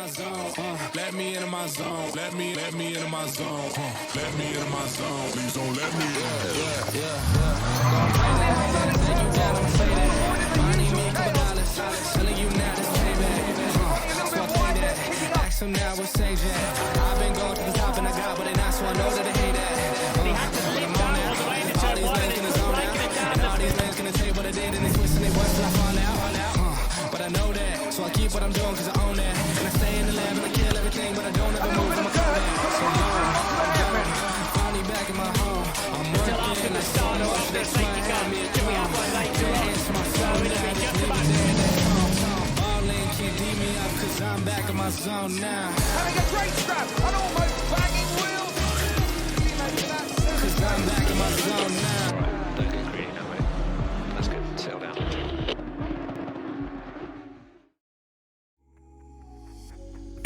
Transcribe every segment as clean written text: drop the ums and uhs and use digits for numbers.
my zone. Let me into my zone. Let me into my zone. Let me into my zone. Please don't let me in. So now we'll say that I've been going to the top and I got what they not, so I know that they hate that. All these men gonna zone out, and all these men gonna tell you what I did, and they twist and they bust till I fall out. But I know that, so I keep what I'm doing cause I own that. And I stay in the lab and I kill everything, but I don't ever move, I'm a combat. So finally back in my home, I'm working, I saw no that's why I got me a drum. Dance my phone now, keep me up cause I'm back in my zone now. Having a great strap, an almost banging wheel. Cause I'm back in my zone now. Don't get greedy now, mate. Let's get settled down.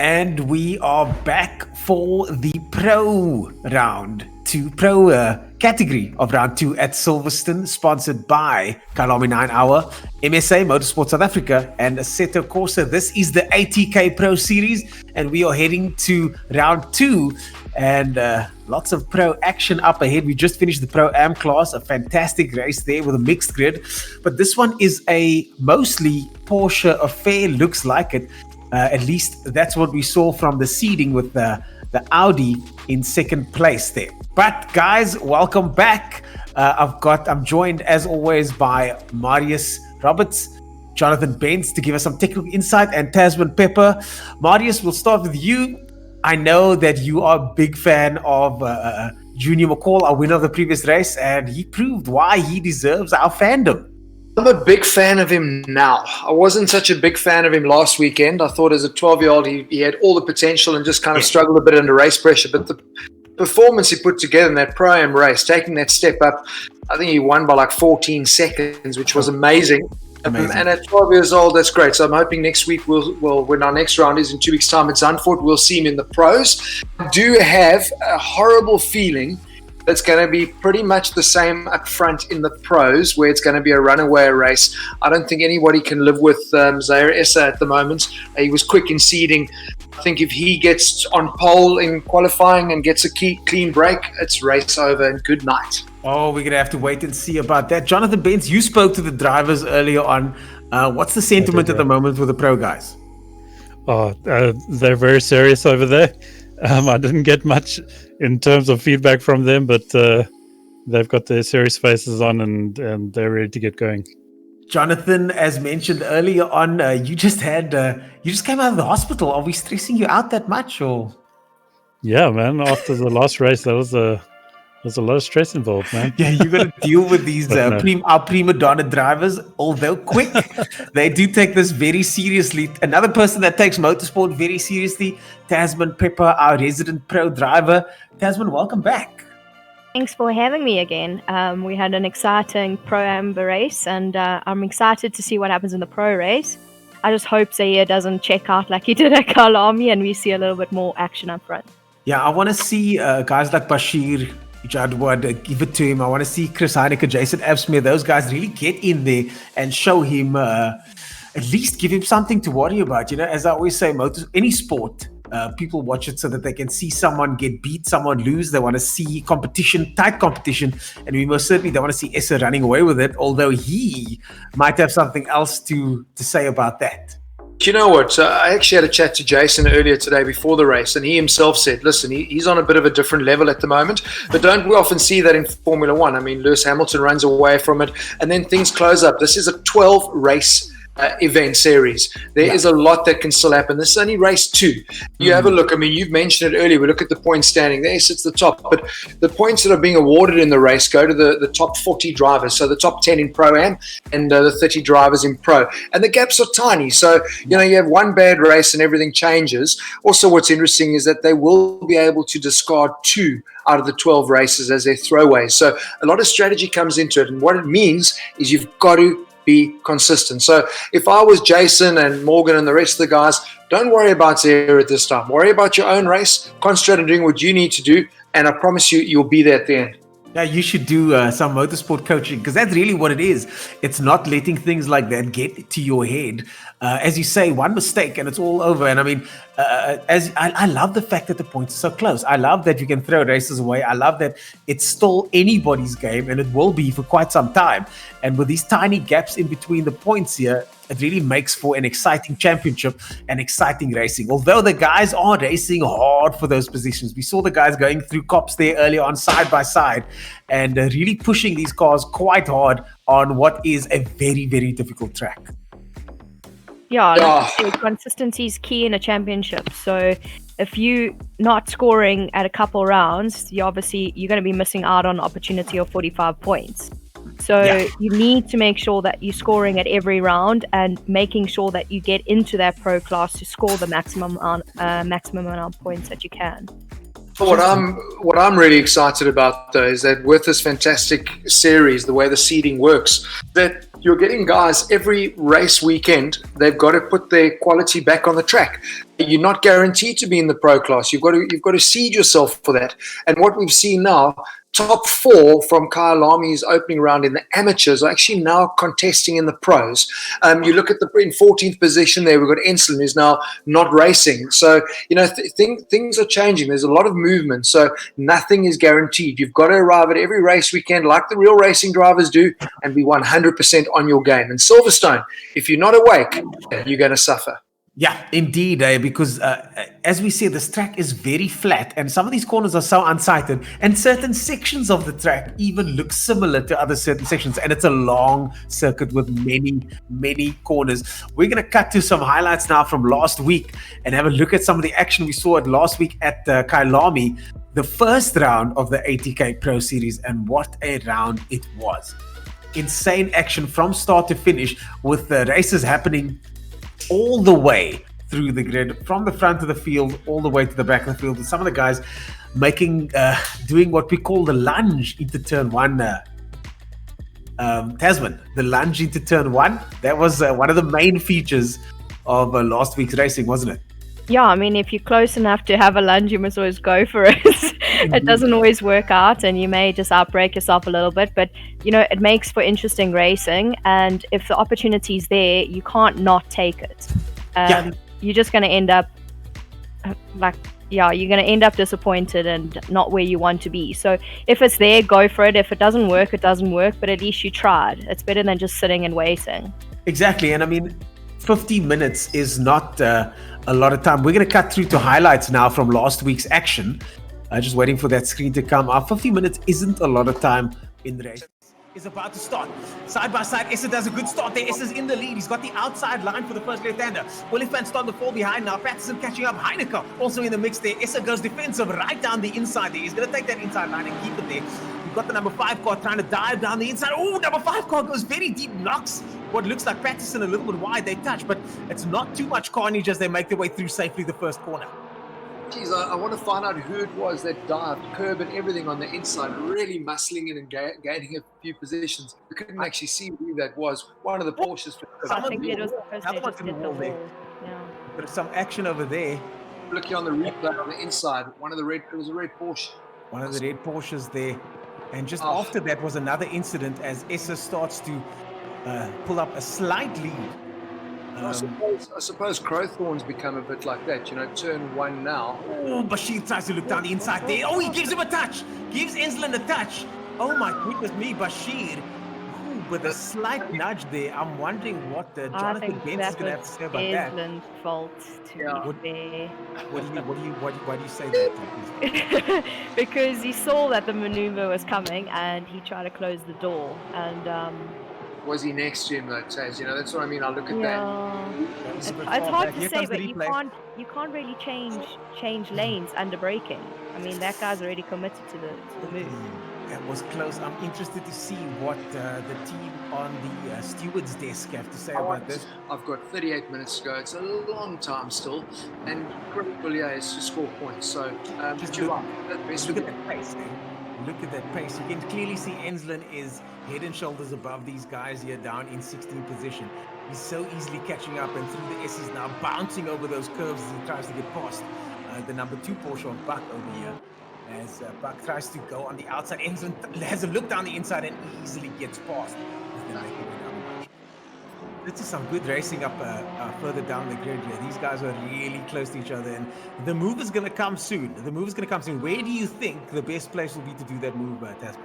And we are back for the pro round 2, pro category of round 2 at Silverstone, sponsored by Kyalami 9 Hour, MSA, Motorsport South Africa, and Assetto Corsa. This is the ATK Pro Series, and we are heading to round 2, and lots of pro action up ahead. We just finished the Pro-Am class, a fantastic race there with a mixed grid, but this one is a mostly Porsche affair, looks like it. At least that's what we saw from the seeding with the Audi in second place there. But guys, welcome back. I'm joined as always by Marius Roberts, Jonathan Benz to give us some technical insight, and Tasman Pepper. Marius, we'll start with you. I know that you are a big fan of Junior McCall, our winner of the previous race, and he proved why he deserves our fandom. I'm a big fan of him now. I wasn't such a big fan of him last weekend. I thought as a 12-year-old he had all the potential and just kind of struggled a bit under race pressure. But the performance he put together in that Pro-Am race, taking that step up, I think he won by like 14 seconds, which was amazing. And at 12 years old, that's great. So I'm hoping next week when our next round is in 2 weeks' time at Zandvoort, we'll see him in the pros. I do have a horrible feeling it's going to be pretty much the same up front in the pros, where it's going to be a runaway race. I don't think anybody can live with Zaire Essa at the moment. He was quick in seeding. I think if he gets on pole in qualifying and gets a clean break, it's race over and good night. Oh, we're going to have to wait and see about that. Jonathan Benz, you spoke to the drivers earlier on. What's the sentiment at the moment with the pro guys? Oh, they're very serious over there. I didn't get much in terms of feedback from them, but they've got their serious faces on and they're ready to get going. Jonathan, as mentioned earlier on, you just came out of the hospital. Are we stressing you out that much, or? Yeah, man. After the last race, there's a lot of stress involved, man. Yeah, you got to deal with these our prima donna drivers. Although quick, they do take this very seriously. Another person that takes motorsport very seriously, Tasman Pepper, our resident pro driver. Tasman, welcome back. Thanks for having me again. We had an exciting Pro-Am race, and I'm excited to see what happens in the pro race. I just hope Zaire doesn't check out like he did at Kyalami, and we see a little bit more action up front. Yeah, I want to see guys like Bashir, Jadwad, give it to him. I want to see Chris Heineke, Jason Absmere, those guys really get in there and show him, at least give him something to worry about. You know, as I always say, any sport, people watch it so that they can see someone get beat, someone lose. They want to see competition, tight competition, and we most certainly don't want to see Essa running away with it, although he might have something else to say about that. You know what? I actually had a chat to Jason earlier today before the race, and he himself said, listen, he's on a bit of a different level at the moment, but don't we often see that in Formula One? I mean, Lewis Hamilton runs away from it, and then things close up. This is a 12-race event series. There is a lot that can still happen. This is only race 2. You have a look. I mean, you've mentioned it earlier. We look at the point standing. There sits the top. But the points that are being awarded in the race go to the top 40 drivers. So the top 10 in Pro-Am and the 30 drivers in Pro. And the gaps are tiny. So, you have one bad race and everything changes. Also, what's interesting is that they will be able to discard 2 out of the 12 races as their throwaways. So a lot of strategy comes into it. And what it means is you've got to be consistent. So if I was Jason and Morgan and the rest of the guys, don't worry about Zaire at this time. Worry about your own race, concentrate on doing what you need to do, and I promise you, you'll be there at the end. Yeah, you should do some motorsport coaching because that's really what it is. It's not letting things like that get to your head. As you say, one mistake and it's all over. And I mean, I love the fact that the points are so close. I love that you can throw races away. I love that it's still anybody's game and it will be for quite some time. And with these tiny gaps in between the points here, it really makes for an exciting championship and exciting racing. Although the guys are racing hard for those positions. We saw the guys going through cops there earlier on side by side and really pushing these cars quite hard on what is a very, very difficult track. Yeah, like you say, consistency is key in a championship. So if you're not scoring at a couple rounds, you're going to be missing out on opportunity of 45 points. So you need to make sure that you're scoring at every round and making sure that you get into that pro class to score the maximum amount of points that you can. What I'm really excited about though is that with this fantastic series, the way the seeding works, that you're getting guys every race weekend, they've got to put their quality back on the track. You're not guaranteed to be in the pro class. You've got to seed yourself for that. And what we've seen now, top 4 from Kyalami's opening round in the amateurs are actually now contesting in the pros. You look at in 14th position there, we've got Ensslin who's now not racing. So, things are changing. There's a lot of movement. So nothing is guaranteed. You've got to arrive at every race weekend like the real racing drivers do and be 100% on your game. And Silverstone, if you're not awake, you're going to suffer. Yeah, indeed, because as we say, this track is very flat and some of these corners are so unsighted and certain sections of the track even look similar to other certain sections and it's a long circuit with many, many corners. We're going to cut to some highlights now from last week and have a look at some of the action we saw last week at Kyalami, the first round of the ATK Pro Series, and what a round it was. Insane action from start to finish with the races happening all the way through the grid, from the front of the field all the way to the back of the field. And some of the guys doing what we call the lunge into turn 1. Tasman, the lunge into turn 1. That was one of the main features of last week's racing, wasn't it? Yeah, I mean, if you're close enough to have a lunge, you must always go for it. It doesn't always work out and you may just outbreak yourself a little bit, but it makes for interesting racing. And if the opportunity's there, you can't not take it. You're just going to end up you're going to end up disappointed and not where you want to be. So if it's there, go for it. If it doesn't work, it doesn't work, but at least you tried. It's better than just sitting and waiting. Exactly. And I mean, 15 minutes is not a lot of time. We're going to cut through to highlights now from last week's action. Just waiting for that screen to come up. 15 minutes isn't a lot of time in the race. Is about to start. Side by side, Issa does a good start there. Issa's in the lead. He's got the outside line for the first left-hander. Willifant's starting to fall behind now. Patterson catching up. Heineken also in the mix there. Issa goes defensive right down the inside there. He's going to take that inside line and keep it there. We've got the number 5 car trying to dive down the inside. Oh, number 5 car goes very deep, knocks what looks like Patterson a little bit wide. They touch, but it's not too much carnage as they make their way through safely the first corner. Geez, I want to find out who it was that dived, curb and everything on the inside, really muscling it and gaining a few positions. We couldn't actually see who that was. One of the Porsches. I think it was the first they just did the wall. Yeah. There's some action over there. Looking on the replay on the inside, it was a red Porsche. One of the red Porsches there. And just after that was another incident as Issa starts to pull up a slight lead. I suppose Crowthorne's become a bit like that, turn 1 now. Oh, Bashir tries to look down the inside there. Oh, he gives him a touch. Gives Ensslin a touch. Oh my goodness me, Bashir. Ooh, with a slight nudge there. I'm wondering what Jonathan Bentz is going to have to say about that. Enslin's fault to be fair. Why do you say that? Because he saw that the maneuver was coming and he tried to close the door and was he next to him though, Taz? That's what I mean. I look at that. It's hard to say, but you can't really change lanes under braking. I mean, that guy's already committed to the move. That was close. I'm interested to see what the team on the steward's desk have to say about this. I've got 38 minutes to go. It's a long time still, and critical is to score points. So just look at that pace. Look at that pace. You can clearly see Ensslin is head and shoulders above these guys here down in 16th position. He's so easily catching up and through the S's now, bouncing over those curves as he tries to get past the number 2 Porsche on Buck over here. As Buck tries to go on the outside, Enzo has a look down the inside and easily gets past. This is some good racing up further down the grid here. These guys are really close to each other, and the move is going to come soon. The move is going to come soon. Where do you think the best place will be to do that move, Tasman?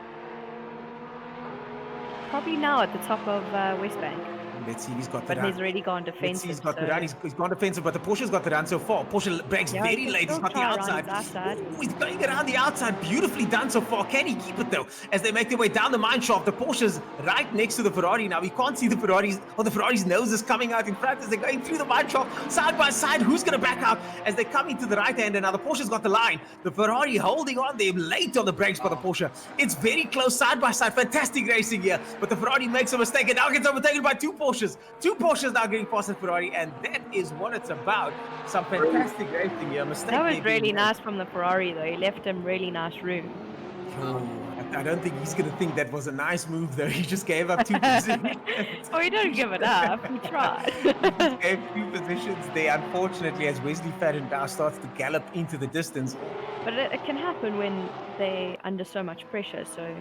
Probably now at the top of West Bank. Let's see, he's got the But run. he's already gone Let's defensive. see, he's got the so- run. He's gone defensive, but the Porsche's got the run so far. Porsche breaks Yeah, very he can late. He's still got the try around outside. his outside. Ooh, he's going around the outside. Beautifully done so far. Can he keep it though? As they make their way down the mine shaft, the Porsche's right next to the Ferrari now. We can't see the Ferrari's, or the Ferrari's nose is coming out in front as they're going through the mine shaft side by side. Who's going to back out as they come into the right hand? And now the Porsche's got the line. The Ferrari holding on. They're late on the brakes for the Porsche. It's very close side by side. Fantastic racing here. But the Ferrari makes a mistake and now gets overtaken by two Porsches. Two Porsches now getting past the Ferrari, and that is what it's about. Some fantastic racing here. Mistake That was there really being made. nice from the Ferrari, though. He left him really nice room. Oh, I don't think he's going to think that was a nice move, though. He just gave up two positions. Oh, he didn't give it up. He tried. He gave two positions there, unfortunately, as Wesley Fadden now starts to gallop into the distance. But it can happen when they're under so much pressure. So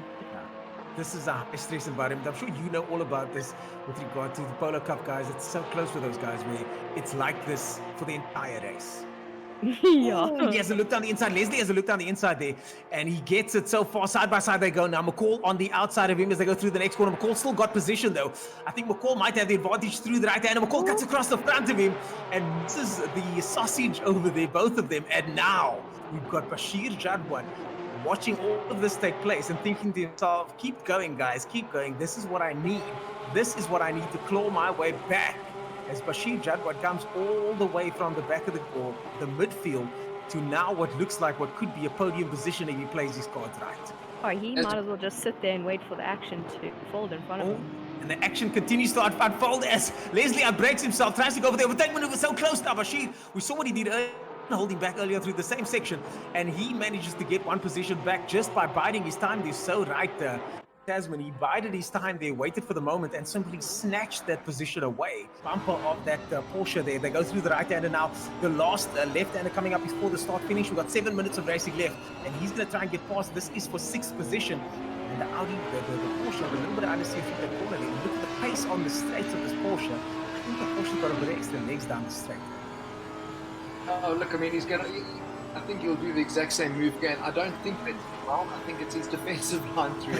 This is a high stress environment. I'm sure you know all about this with regard to the Polo Cup guys. It's so close for those guys where it's like this for the entire race. yeah. Ooh, he has a look down the inside. Leslie has a look down the inside there, and he gets it so far. Side by side they go. Now McCall on the outside of him as they go through the next corner. McCall still got position though. I think McCall might have the advantage through the right hand. And McCall cuts across the front of him, and this is the sausage over there, both of them. And now we've got Bashir Jadwan watching all of this take place and thinking to himself, keep going, guys, keep going. This is what I need. This is what I need to claw my way back. As Bashir Jadwat comes all the way from the back of the midfield to now what looks like what could be a podium position if he plays his cards right. Oh, he might as well just sit there and wait for the action to fold in front of him. And the action continues to unfold as Leslie outbreaks himself, tries to go over there. Overtake maneuver so close now. Bashir, we saw what he did earlier, holding back earlier through the same section, and he manages to get one position back just by biding his time. They're so right there. Tasman, he bided his time there, waited for the moment, and simply snatched that position away. Bumper of that Porsche there. They go through the right-hander now. The last left-hander coming up before the start-finish. We've got 7 minutes of racing left, and he's going to try and get past. This is for 6th position. And the Audi, the Porsche, a little bit of understeer through the corner there. Look at the pace on the straights of this Porsche. I think the Porsche's got a bit of extra legs down the straight. Oh, look, I mean, I think he'll do the exact same move again. I don't think that's wrong. I think it's his defensive line through.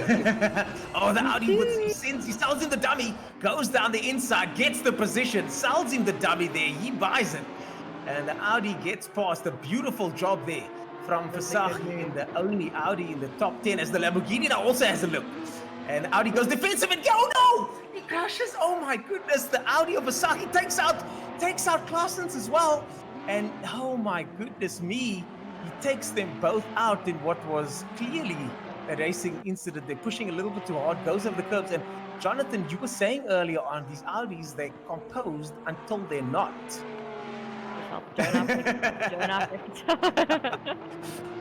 Oh, the Audi, he sells him the dummy, goes down the inside, gets the position, sells him the dummy there, he buys it. And the Audi gets past. A beautiful job there from Versace, in the only Audi in the top 10, as the Lamborghini now also has a look. And Audi goes defensive and no! He crashes. Oh my goodness, the Audi of Versace takes out Claessens as well. And oh my goodness me, he takes them both out in what was clearly a racing incident. They're pushing a little bit too hard, goes over the curbs. And Jonathan, you were saying earlier on, these Audis, they're composed until they're not.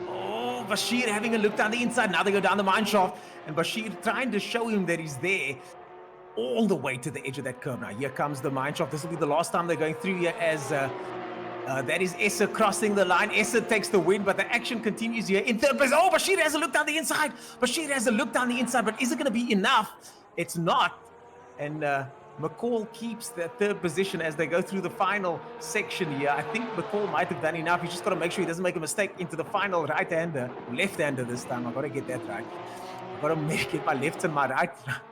Oh, Bashir having a look down the inside. Now they go down the mine shaft. And Bashir trying to show him that he's there all the way to the edge of that curve. Now here comes the mine shaft. This will be the last time they're going through here as... that is Essa crossing the line. Essa takes the win, but the action continues here in third place. Oh, Bashir has a look down the inside. Bashir has a look down the inside, but is it going to be enough? It's not. And McCall keeps that third position as they go through the final section here. I think McCall might have done enough. He's just got to make sure he doesn't make a mistake into the final right-hander, left-hander this time. I've got to get that right. I've got to get my left and my right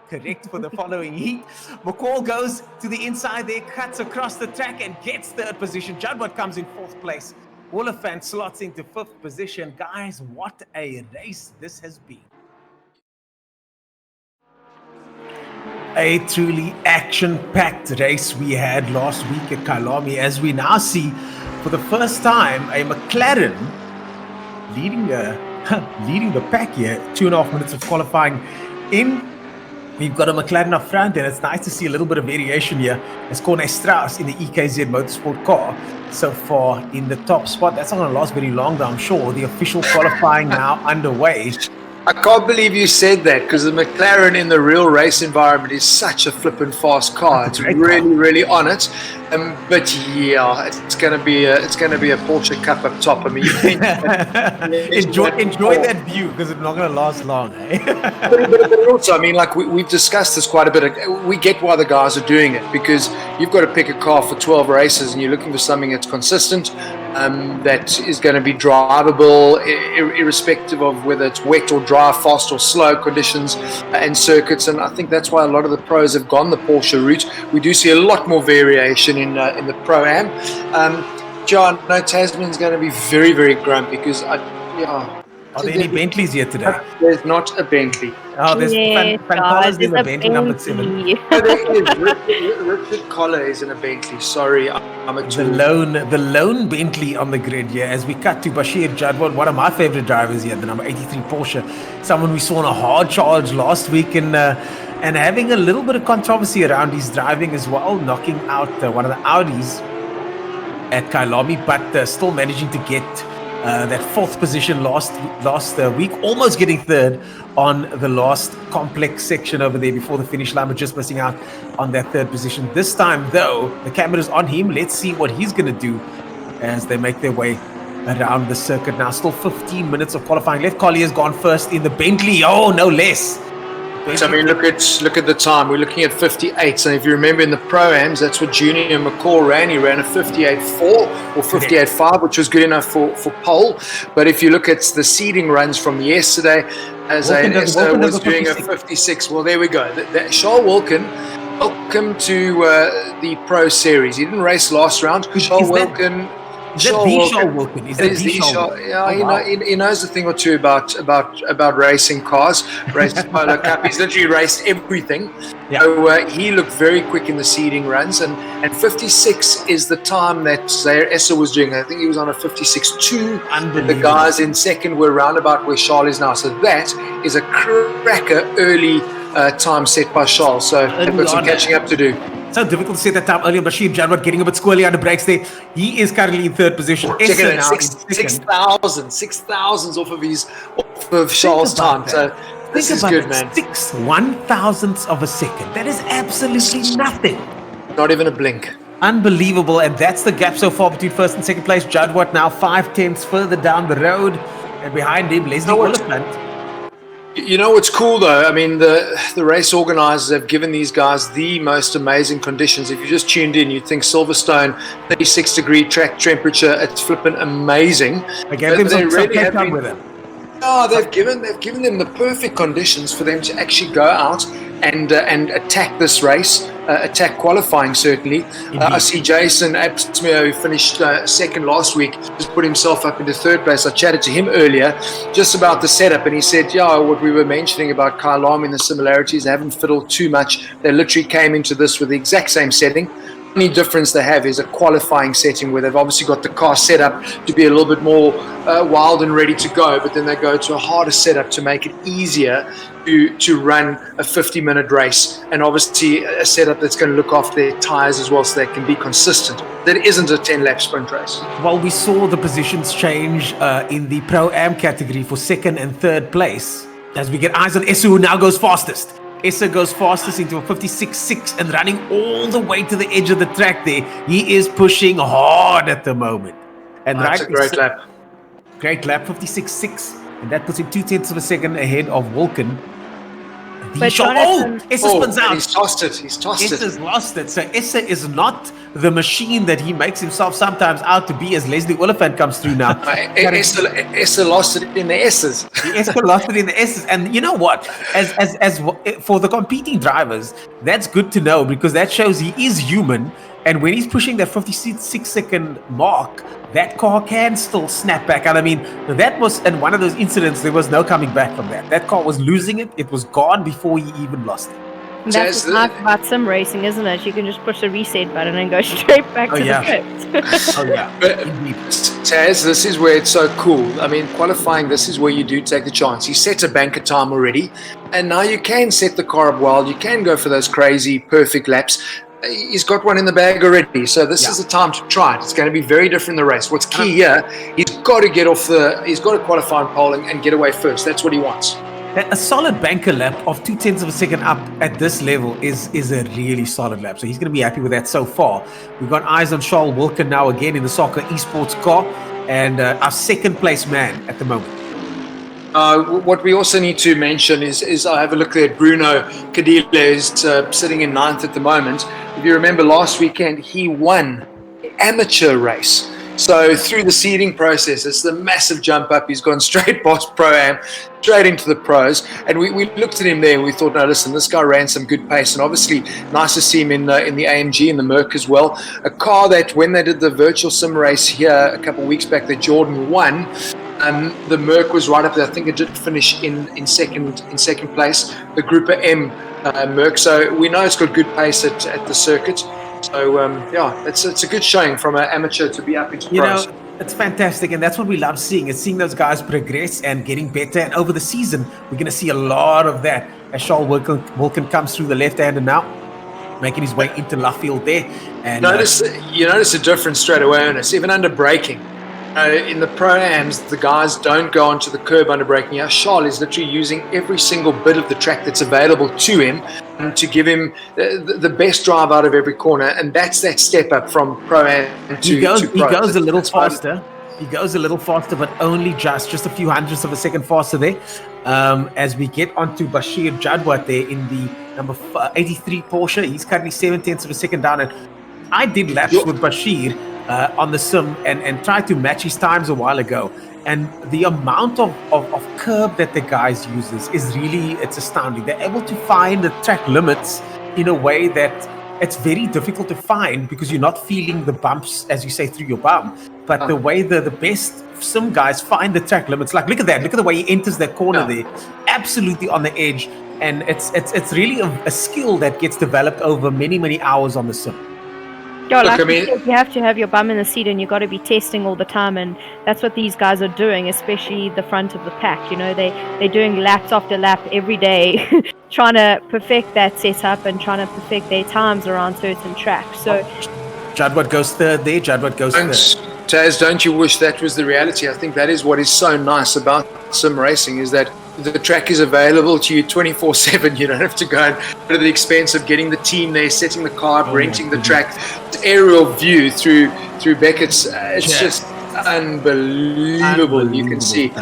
correct for the following heat. McCall goes to the inside there, cuts across the track and gets third position. Jadwat comes in 4th place. Wolfant slots into 5th position. Guys, what a race this has been. A truly action-packed race we had last week at Kyalami, as we now see for the first time a McLaren leading the pack here. 2.5 minutes of qualifying in. We've got a McLaren up front, and it's nice to see a little bit of variation here as Corne Strauss in the EKZ Motorsport car so far in the top spot. That's not going to last very long, though, I'm sure. The official qualifying now underway. I can't believe you said that because the McLaren in the real race environment is such a flippin' fast car. It's really, really on it. But yeah, it's gonna be a Porsche Cup up top. I mean, enjoy that view because it's not gonna last long. Eh? but also, I mean, like we've discussed this quite a bit. We get why the guys are doing it because you've got to pick a car for 12 races and you're looking for something that's consistent, that is going to be drivable, irrespective of whether it's wet or dry, fast or slow conditions and circuits. And I think that's why a lot of the pros have gone the Porsche route. We do see a lot more variation in the Pro-Am. John, no, Tasman's going to be very, very grumpy because Are there any Bentleys here today? There's not a Bentley. Oh, there's Fantalas in the Bentley number 7. Richard Collar is in a Bentley. Sorry, I'm a tool. The lone Bentley on the grid here as we cut to Bashir Jadwal, one of my favorite drivers here, the number 83 Porsche, someone we saw on a hard charge last week and having a little bit of controversy around his driving as well, knocking out one of the Audis at Kyalami, but still managing to get that 4th position last week, almost getting 3rd on the last complex section over there before the finish line, but just missing out on that 3rd position. This time, though, the camera's on him. Let's see what he's going to do as they make their way around the circuit. Now, still 15 minutes of qualifying left. Collier's gone first in the Bentley. Oh, no less. So, I mean, look at the time. We're looking at 58. So if you remember in the Pro-Ams, that's what Junior McCall ran. He ran a 58.4 or 58.5, which was good enough for pole. But if you look at the seeding runs from yesterday, as Wilkin was doing a 56. Well, there we go. Charles Wilkin, welcome to the Pro Series. He didn't race last round. Charles Wilkin. Is that the Charles Wilkin? Is that the Charles? Yeah, he knows a thing or two about racing cars, raced Polo Cup. He's literally raced everything. Yeah. So he looked very quick in the seeding runs, and 56 is the time that Zaire Esser was doing. I think he was on a 56.2. The guys in second were roundabout where Charles is now. So that is a cracker early time set by Charles. So they've got some catching up to do. So difficult to set that time earlier. Bashir Jadwat getting a bit squirrely under brakes there. He is currently in 3rd position. Check it out. 6,000s off of Charles' time. So this is good, man. 6 1,000ths of a second. That is absolutely nothing. Not even a blink. Unbelievable. And that's the gap so far between 1st and 2nd place. Jadwat now 5/10 further down the road. And behind him, Leslie Oliphant. You know what's cool though? I mean, the race organizers have given these guys the most amazing conditions. If you just tuned in, you'd think Silverstone, 36-degree track temperature. It's flipping amazing. They gave them some time with them. Oh, they've given them the perfect conditions for them to actually go out and attack this race, attack qualifying certainly. I see Jason Absmere, who finished 2nd last week, just put himself up into 3rd place. I chatted to him earlier just about the setup, and he said, yeah, what we were mentioning about Kyalami and the similarities, they haven't fiddled too much. They literally came into this with the exact same setting. The only difference they have is a qualifying setting where they've obviously got the car set up to be a little bit more wild and ready to go, but then they go to a harder setup to make it easier to run a 50-minute race, and obviously a setup that's going to look after their tyres as well so they can be consistent. That isn't a 10-lap sprint race. Well, we saw the positions change in the Pro-Am category for 2nd and 3rd place as we get eyes on Essu, who now goes fastest. Essa goes fastest into a 56.6 and running all the way to the edge of the track there. He is pushing hard at the moment. And that's a great lap. Great lap, 56.6. And that puts him 0.2 of a second ahead of Wilkin. Essa spins out. He's tossed it. Essa's lost it. So Essa is not the machine that he makes himself sometimes out to be as Leslie Oliphant comes through now. Essa lost it in the S's. Essa lost it in the S's. And you know what? As for the competing drivers, that's good to know because that shows he is human. And when he's pushing that 56-second mark, that car can still snap back. And I mean, that was, in one of those incidents, there was no coming back from that. That car was losing it. It was gone before he even lost it. That's what's nice about sim racing, isn't it? You can just push the reset button and go straight back to the script. Oh, yeah. But, Taz, this is where it's so cool. I mean, qualifying, this is where you do take the chance. You set a banker time already, and now you can set the car up wild. You can go for those crazy, perfect laps. He's got one in the bag already, so this is the time to try it. It's going to be very different in the race. What's key here, he's got to get off he's got to qualify on pole and get away first. That's what he wants. A solid banker lap of 0.2 of a second up at this level is a really solid lap. So he's going to be happy with that so far. We've got eyes on Charles Wilken now again in the soccer esports car, and our second place man at the moment. What we also need to mention is I have a look there. Bruno Cadile is sitting in 9th at the moment. If you remember last weekend, he won the amateur race. So through the seeding process, it's the massive jump up. He's gone straight past Pro-Am, straight into the pros. And we looked at him there and we thought, no, listen, this guy ran some good pace. And obviously, nice to see him in the AMG and the Merc as well. A car that when they did the virtual sim race here a couple of weeks back, that Jordan won, the Merc was right up there. I think it did finish in second place, the Group M Merc. So we know it's got good pace at the circuit. So it's a good showing from an amateur to be up into pros. You know, it's fantastic, and that's what we love seeing. Is seeing those guys progress and getting better. And over the season, we're going to see a lot of that as Charles Wilken comes through the left-hander now, making his way into left field there. And you notice a difference straight away, Ernest, even under braking. In the Pro-Ams, the guys don't go onto the curb under braking. Yeah, Charles is literally using every single bit of the track that's available to him to give him the best drive out of every corner, and that's that step up from Pro-Am to Pro. He goes a little faster. He goes a little faster, but only just a few hundredths of a second faster there. As we get onto Bashir Jadwat there in the number 83 Porsche, he's currently 0.7 of a second down. And I did laps with Bashir on the sim and tried to match his times a while ago. And the amount of curb that the guys uses is really, it's astounding. They're able to find the track limits in a way that it's very difficult to find because you're not feeling the bumps, as you say, through your bum. But the way the best sim guys find the track limits, like look at that, look at the way he enters that corner there, absolutely on the edge. And it's really a skill that gets developed over many hours on the sim. Yeah, like you have to have your bum in the seat and you've got to be testing all the time, and that's what these guys are doing, especially the front of the pack. You know, they're doing laps after lap every day, trying to perfect that setup and trying to perfect their times around certain tracks. So Jadwat goes third there, Jadwat goes third. Taz, don't you wish that was the reality? I think that is what is so nice about sim racing, is that the track is available to you 24/7. You don't have to go and go to the expense of getting the team there, setting the car up, renting the track. The aerial view through Beckett's, it's just unbelievable. You can see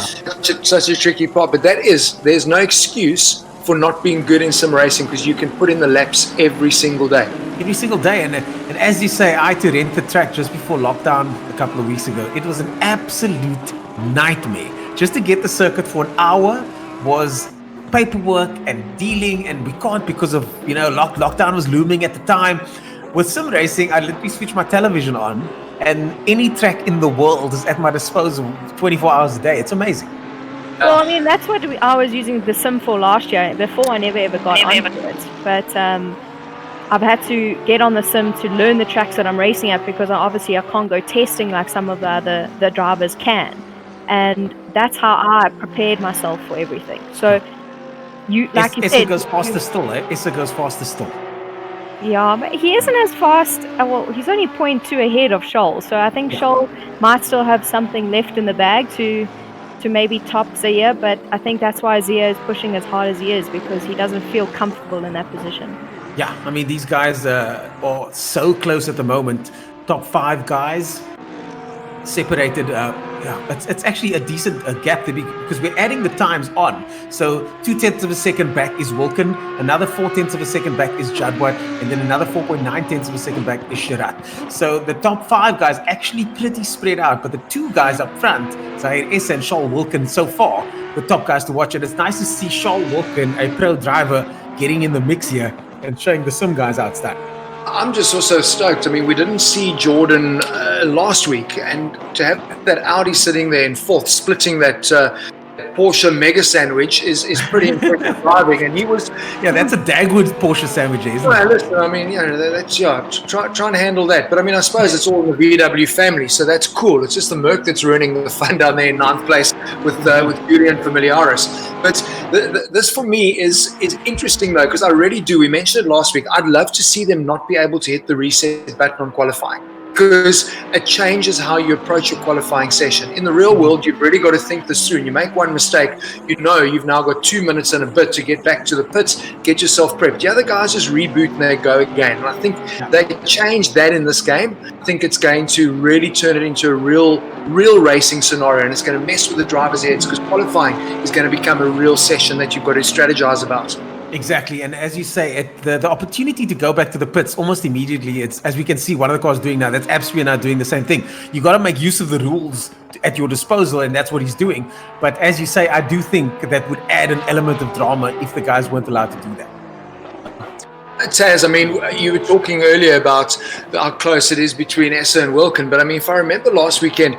such a tricky part, but there's no excuse for not being good in sim racing, because you can put in the laps every single day. Every single day, and as you say, I had to rent the track just before lockdown a couple of weeks ago. It was an absolute nightmare. Just to get the circuit for an hour was paperwork and dealing, and we can't because of lockdown was looming at the time. With sim racing, I literally switch my television on, and any track in the world is at my disposal 24 hours a day. It's amazing. Well, I mean, that's what I was using the sim for last year. Before, I never ever got onto it. But I've had to get on the sim to learn the tracks that I'm racing at, because obviously I can't go testing like some of the drivers can. And that's how I prepared myself for everything. So, you said... Issa goes faster still, eh? Issa goes faster still. Yeah, but he isn't as fast. Well, he's only 0.2 ahead of Scholl. So I think Scholl might still have something left in the bag to maybe top Zia, but I think that's why Zia is pushing as hard as he is, because he doesn't feel comfortable in that position. Yeah, I mean, these guys are so close at the moment. Top 5 guys separated. It's actually a decent gap there, because we're adding the times on. So 0.2 of a second back is Wilken, another 0.4 of a second back is Jadwat, and then another 4.9 of a second back is Shirat. So the top 5 guys actually pretty spread out, but the 2 guys up front, Zahir Issa and Charles Wilken, so far the top guys to watch. And it's nice to see Charles Wilken, a pro driver, getting in the mix here and showing the sim guys outstanding. I'm just also stoked. I mean, we didn't see Jordan last week, and to have that Audi sitting there in 4th, splitting that Porsche mega sandwich is pretty impressive driving. And he was... Yeah, that's a Dagwood Porsche sandwich, isn't it? Well, listen, I mean, that's, trying to handle that. But I mean, I suppose it's all in the VW family, so that's cool. It's just the Merc that's ruining the fun down there in 9th place with Julian Familiaris. But this for me is interesting, though, because I really do. We mentioned it last week. I'd love to see them not be able to hit the reset button on qualifying. because it changes how you approach your qualifying session. In the real world, you've really got to think this through. And you make one mistake, you've now got 2 minutes and a bit to get back to the pits, get yourself prepped. The other guys just reboot and they go again. And I think they changed that in this game. I think it's going to really turn it into a real racing scenario, and it's going to mess with the drivers' heads, because qualifying is going to become a real session that you've got to strategize about. Exactly, and as you say, the opportunity to go back to the pits almost immediately, it's, as we can see, one of the cars doing now, that's Abspear now doing the same thing. You got to make use of the rules at your disposal, and that's what he's doing. But as you say, I do think that would add an element of drama if the guys weren't allowed to do that. Taz, I mean, you were talking earlier about how close it is between Essa and Wilkin, but I mean, if I remember last weekend,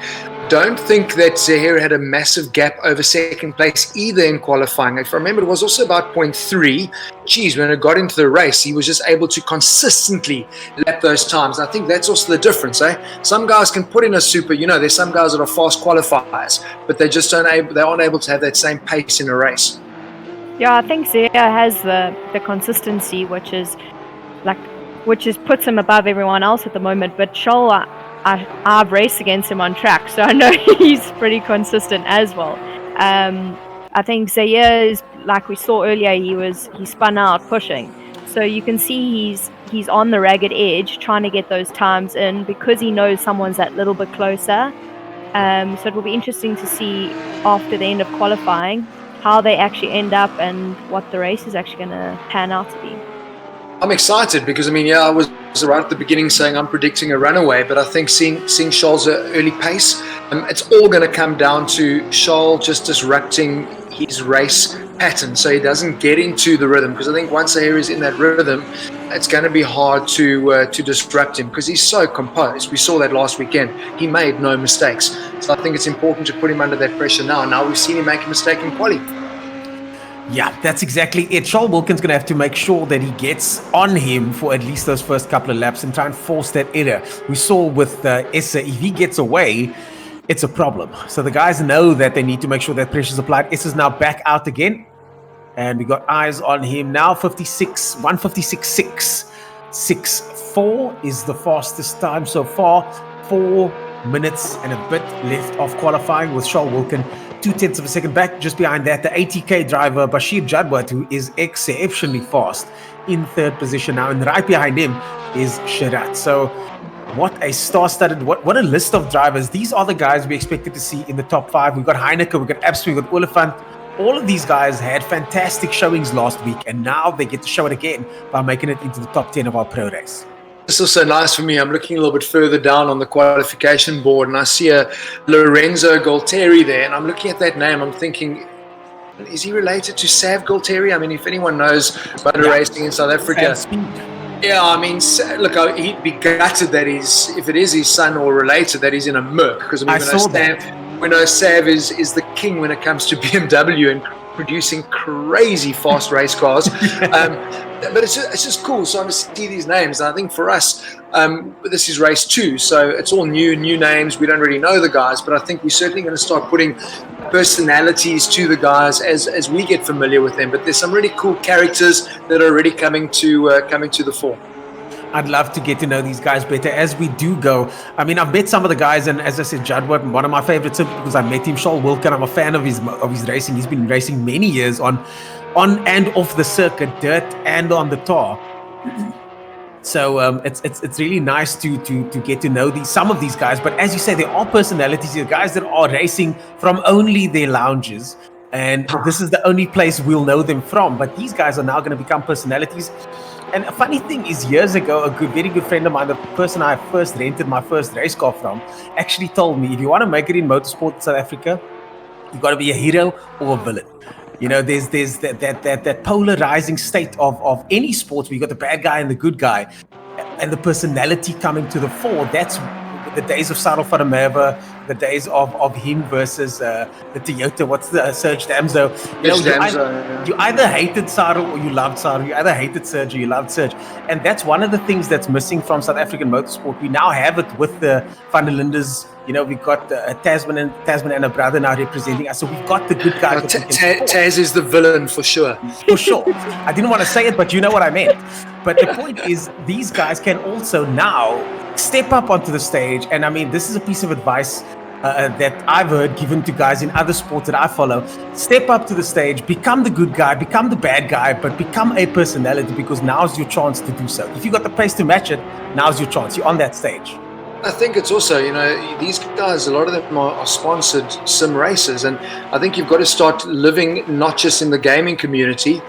don't think that Zahir had a massive gap over second place either in qualifying. If I remember, it was also about 0.3. Geez, when it got into the race, he was just able to consistently lap those times. I think that's also the difference, eh? Some guys can put in a super, there's some guys that are fast qualifiers, but they just aren't able to have that same pace in a race. Yeah, I think Zia has the consistency, which puts him above everyone else at the moment. But Shoal, I've raced against him on track, so I know he's pretty consistent as well. I think Zaire is, like we saw earlier, he spun out pushing, so you can see he's on the ragged edge trying to get those times in, because he knows someone's that little bit closer. So it will be interesting to see after the end of qualifying how they actually end up and what the race is actually going to pan out to be. I'm excited because, I was right at the beginning saying I'm predicting a runaway, but I think seeing Shoal's early pace, it's all going to come down to Shoal just disrupting his race pattern so he doesn't get into the rhythm, because I think once Zahir is in that rhythm, it's going to be hard to disrupt him, because he's so composed. We saw that last weekend. He made no mistakes. So I think it's important to put him under that pressure now. Now we've seen him make a mistake in quali. Yeah, that's exactly it. Shoal Wilkin's going to have to make sure that he gets on him for at least those first couple of laps and try and force that error. We saw with Essa, if he gets away, it's a problem. So the guys know that they need to make sure that pressure is applied. Essa's now back out again, and we got eyes on him now. 156.6. 6.4 is the fastest time so far. 4 minutes and a bit left of qualifying with Shoal Wilkin 0.2 of a second back. Just behind that, the ATK driver Bashir Jadwat, who is exceptionally fast, in third position now, and right behind him is Sharat. So what a star-studded, what a list of drivers. These are the guys we expected to see in the top 5. We've got Heineke, we've got Abspear, we've got Oliphant. All of these guys had fantastic showings last week, and now they get to show it again by making it into the top 10 of our pro race. This is so nice for me. I'm looking a little bit further down on the qualification board, and I see a Lorenzo Gualtieri there, and I'm looking at that name. I'm thinking, is he related to Sav Gualtieri? If anyone knows motor racing in South Africa. Yeah, look, he'd be gutted that if it is his son or related, that he's in a Merc, because we know Sav is the king when it comes to BMW and producing crazy fast race cars. But it's just cool. So to see these names, and I think for us, this is race 2, so it's all new names. We don't really know the guys, but I think we're certainly going to start putting personalities to the guys as we get familiar with them. But there's some really cool characters that are already coming to the fore. I'd love to get to know these guys better as we do go. I've met some of the guys, and as I said, Jadwat, one of my favorites because I met him. Shoal Wilkin, I'm a fan of his racing. He's been racing many years on and off the circuit, dirt and on the tar. So it's really nice to get to know some of these guys. But as you say, there are personalities here, guys that are racing from only their lounges, and this is the only place we'll know them from. But these guys are now going to become personalities. And a funny thing is, years ago, a very good friend of mine, the person I first rented my first race car from, actually told me, if you want to make it in motorsport in South Africa, you've got to be a hero or a villain. There's that polarizing state of any sport where you got the bad guy and the good guy, and the personality coming to the fore. That's the days of Sarel Farameva, the days of him versus the Toyota. What's the Serge Damso? You either hated Sarel or you loved Sarel. You either hated Serge or you loved Serge. And that's one of the things that's missing from South African motorsport. We now have it with the Van der Lindes. We've got Tasman and a brother now representing us. So we've got the good guy. Taz is the villain for sure. For sure. I didn't want to say it, but you know what I meant. But the point is, these guys can also now step up onto the stage. And I mean, this is a piece of advice that I've heard given to guys in other sports that I follow. Step up to the stage, become the good guy, become the bad guy, but become a personality, because now's your chance to do so. If you got the pace to match it, now's your chance. You're on that stage. I think it's also, these guys, a lot of them are sponsored sim racers, and I think you've got to start living not just in the gaming community.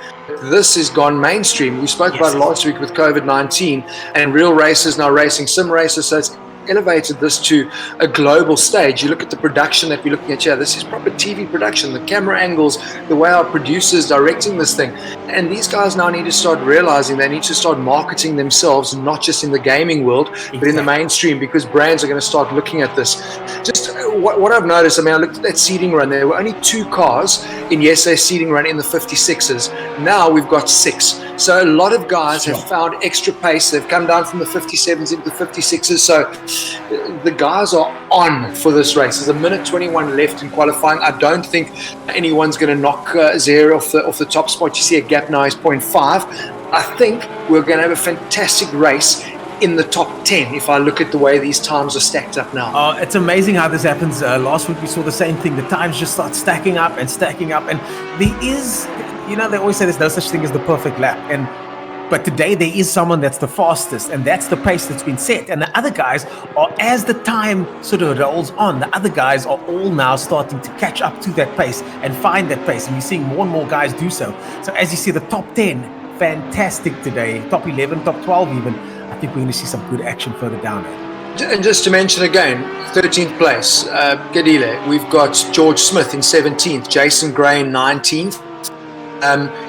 This has gone mainstream. We spoke about it last week with COVID-19, and real racers now racing sim racers, so it's elevated this to a global stage. You look at the production that we're looking at here. This is proper TV production, the camera angles, the way our producers directing this thing. And these guys now need to start realizing they need to start marketing themselves, not just in the gaming world, but in the mainstream, because brands are going to start looking at this. Just what I've noticed, I mean, I looked at that seeding run. There were only 2 cars in yesterday's seeding run in the 56s. Now we've got 6. So a lot of guys have found extra pace. They've come down from the 57s into the 56s. So the guys are on for this race. There's a minute 21 left in qualifying. I don't think anyone's going to knock Zero off the top spot. You see a gap now is 0.5. I think we're going to have a fantastic race in the top 10 if I look at the way these times are stacked up now. It's amazing how this happens. Last week we saw the same thing. The times just start stacking up, and there is, they always say there's no such thing as the perfect lap, but today there is someone that's the fastest, and that's the pace that's been set. And the other guys are, as the time sort of rolls on, the other guys are all now starting to catch up to that pace and find that pace, and you're seeing more and more guys do so. So as you see, the top 10, fantastic today. Top 11, top 12 even. I think we're going to see some good action further down there. And just to mention again, 13th place, Gadile. We've got George Smith in 17th, Jason Gray in 19th.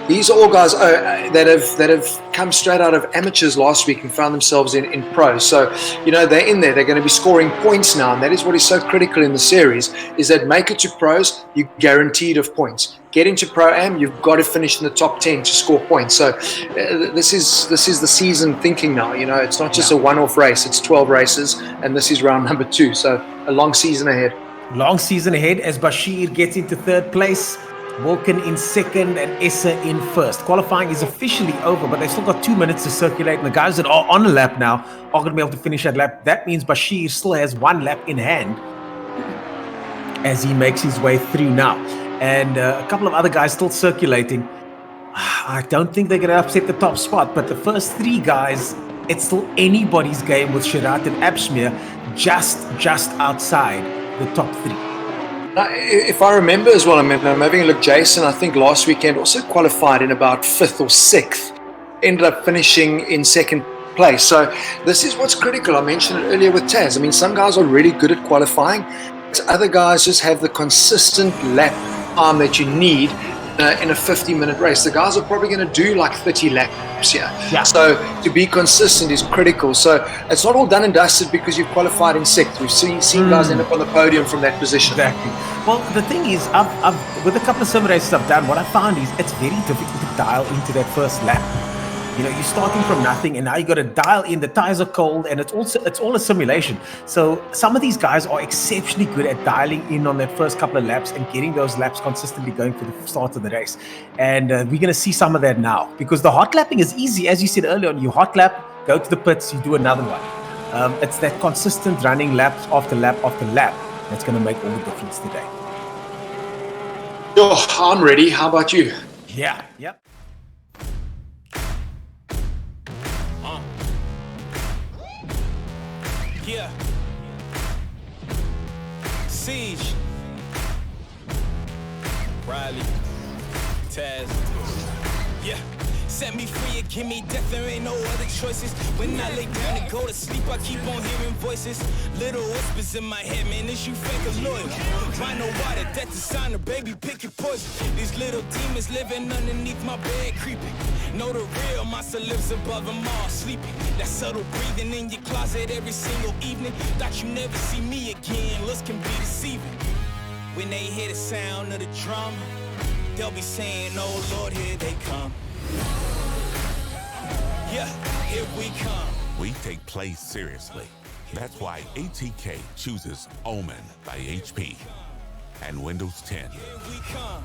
These are all guys that have come straight out of amateurs last week and found themselves in pros. So, they're in there. They're going to be scoring points now, and that is what is so critical in the series, is that make it to pros, you're guaranteed of points. Get into Pro-Am, you've got to finish in the top 10 to score points. So this is the season thinking now. It's not just a one-off race. It's 12 races, and this is round number 2. So a long season ahead. Long season ahead as Bashir gets into 3rd place. Wilken in 2nd and Essa in 1st. Qualifying is officially over, but they've still got 2 minutes to circulate, and the guys that are on a lap now are going to be able to finish that lap. That means Bashir still has 1 lap in hand as he makes his way through now. And a couple of other guys still circulating. I don't think they're going to upset the top spot, but the first 3 guys, it's still anybody's game with Shirat and Abshmir just outside the top 3. If I remember as well, I'm having a look, Jason, I think last weekend also qualified in about 5th or 6th, ended up finishing in 2nd place. So this is what's critical. I mentioned it earlier with Taz. I mean, some guys are really good at qualifying. Other guys just have the consistent lap time that you need in a 50-minute race. The guys are probably going to do like 30 laps here. Yeah. So to be consistent is critical. So it's not all done and dusted because you've qualified in 6th. We've seen guys end up on the podium from that position. Exactly. Well, the thing is, I've with a couple of sim races I've done, what I found is it's very difficult to dial into that first lap. You're starting from nothing, and now you got to dial in. The tires are cold, and it's all a simulation. So some of these guys are exceptionally good at dialing in on that first couple of laps and getting those laps consistently going for the start of the race. And we're going to see some of that now, because the hot lapping is easy, as you said earlier on. You hot lap, go to the pits, you do another one. It's that consistent running laps after lap after lap that's going to make all the difference today. Oh, I'm ready. How about you? Yeah. Yep. Yeah. Siege. Riley. Taz. Yeah. Set me free and give me death, there ain't no other choices. When I lay down and go to sleep, I keep on hearing voices. Little whispers in my head, man, is you fake or loyal? Find no water, that's a sign of baby, pick your poison. These little demons living underneath my bed, creeping. Know the real monster lives above them all, sleeping. That subtle breathing in your closet every single evening. Thought you never see me again, looks can be deceiving. When they hear the sound of the drum, they'll be saying, oh Lord, here they come. Yeah, here we come. We take play seriously. That's why ATK chooses Omen by HP and Windows 10. Here we come.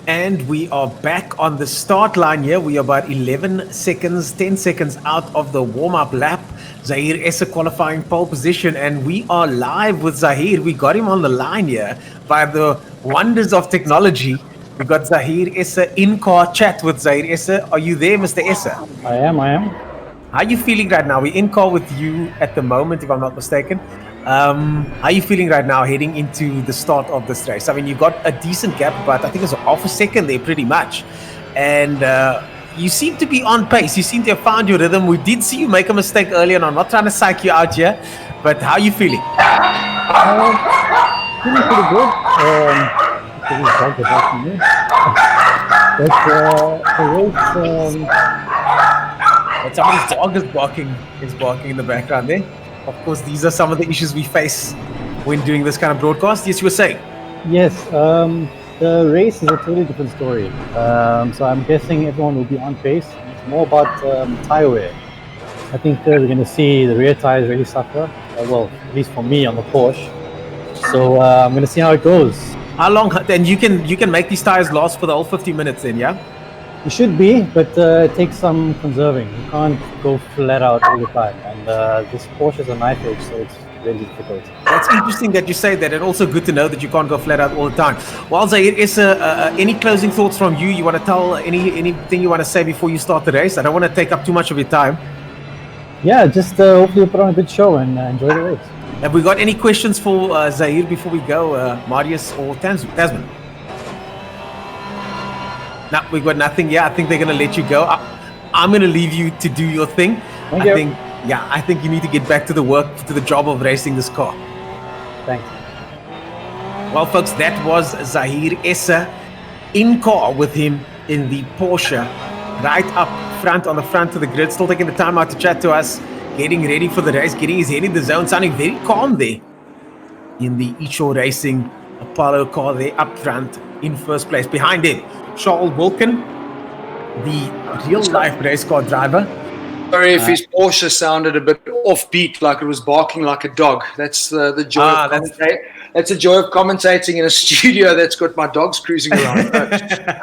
And we are back on the start line here. We are about 11 seconds, 10 seconds out of the warm-up lap. Zahir Essa qualifying pole position, and we are live with Zahir. We got him on the line here by the wonders of technology. We got Zahir Essa in-car chat with Zahir Essa. Are you there, Mr. Essa? I am. How are you feeling right now? We're in-car with you at the moment, if I'm not mistaken. How are you feeling right now heading into the start of this race? I mean, you got a decent gap, but I think it's half a second there pretty much. And you seem to be on pace. You seem to have found your rhythm. We did see you make a mistake earlier, and I'm not trying to psych you out here, but how are you feeling? Feeling pretty good. But somebody's dog is barking in the background there. Of course, these are some of the issues we face when doing this kind of broadcast. Yes, you were saying? Yes, the race is a totally different story. So I'm guessing everyone will be on pace. It's more about tire wear. I think we're going to see the rear tires really suffer. Well, at least for me on the Porsche. So I'm going to see how it goes. How long? Then you can make these tires last for the whole 50 minutes then, yeah? It should be, but it takes some conserving. You can't go flat out all the time. And this Porsche is a knife edge, so it's really difficult. That's interesting that you say that, and also good to know that you can't go flat out all the time. Well, Zahir Essa, any closing thoughts from you? You want to tell anything you want to say before you start the race? I don't want to take up too much of your time. Yeah, just hopefully put on a good show and enjoy the race. Have we got any questions for Zahir before we go, Marius or Tasman? No, we got nothing. Yeah, I think they're going to let you go. I'm going to leave you to do your thing. I think you need to get back to the job of racing this car. Thanks. Well, folks, that was Zahir Essa in car with him in the Porsche, right up front on the front of the grid, still taking the time out to chat to us, getting ready for the race, getting his head in the zone, sounding very calm there in the Echo Racing Apollo car there up front in first place. Behind him, Charles Wilkin, the real-life race car driver. Sorry if his Porsche sounded a bit offbeat, like it was barking like a dog. That's the joy. That's a joy of commentating in a studio that's got my dogs cruising around.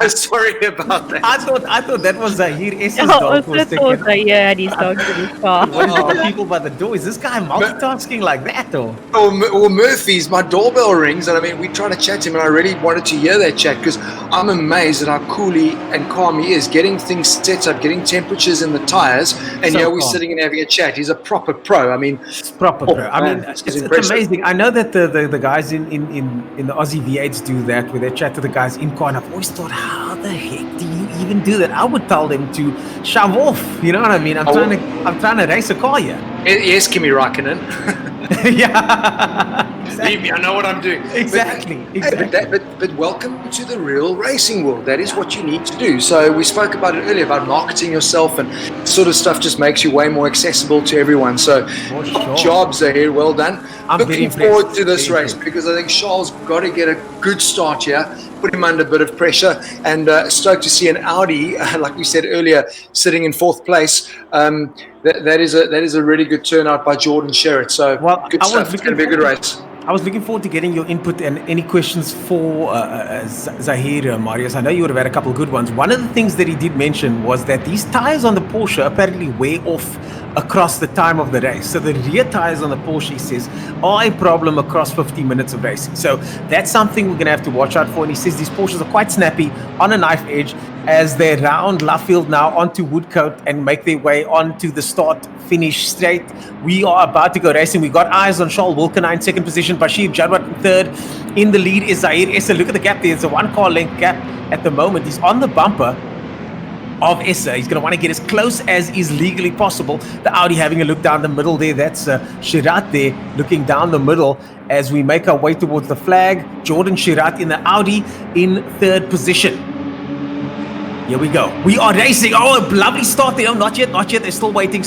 Sorry about that. I thought that was Zahir Essa's dog for a second. Yeah, and his dog in his car. What is the people by the door? Is this guy multitasking like that, or? Or Murphy's, my doorbell rings, and I mean, we try to chat to him, and I really wanted to hear that chat because I'm amazed at how cool and calm he is, getting things set up, getting temperatures in the tires, and we're sitting and having a chat. He's a proper pro. I mean, it's proper pro. I mean, it's amazing. I know that the guys in the Aussie V8s do that, where they chat to the guys in car, and I've always thought, how the heck do you even do that? I would tell them to shove off. You know what I mean? I'm trying to race a car here. Yes, Kimi Raikkonen. Yeah. Exactly. Leave me, I know what I'm doing. Exactly. But welcome to the real racing world. That is what you need to do. So we spoke about it earlier, about marketing yourself, and sort of stuff just makes you way more accessible to everyone. So jobs are here, well done. I'm looking forward to this race because I think Charles got to get a good start here, put him under a bit of pressure, and stoked to see an Audi, like we said earlier, sitting in fourth place. That is a really good turnout by Jordan Sherritt. So good stuff. It's going to be a good race. I was looking forward to getting your input and any questions for Zahir, Marius. I know you would have had a couple of good ones. One of the things that he did mention was that these tires on the Porsche apparently wear off across the time of the race. So the rear tires on the Porsche, he says, are a problem across 50 minutes of racing. So that's something we're going to have to watch out for. And he says these Porsches are quite snappy on a knife edge as they round Luffield now onto Woodcote and make their way onto the start-finish straight. We are about to go racing. We got eyes on Charles Wilkin in second position, Bashir Jadwat in third. In the lead is Zahir Essa. Look at the gap there. It's a one-car length gap at the moment. He's on the bumper of Essa. He's going to want to get as close as is legally possible. The Audi having a look down the middle there. That's Sherritt there looking down the middle as we make our way towards the flag. Jordan Sherritt in the Audi in third position. Here we go. We are racing. Oh, a lovely start there. Oh, not yet. They're still waiting.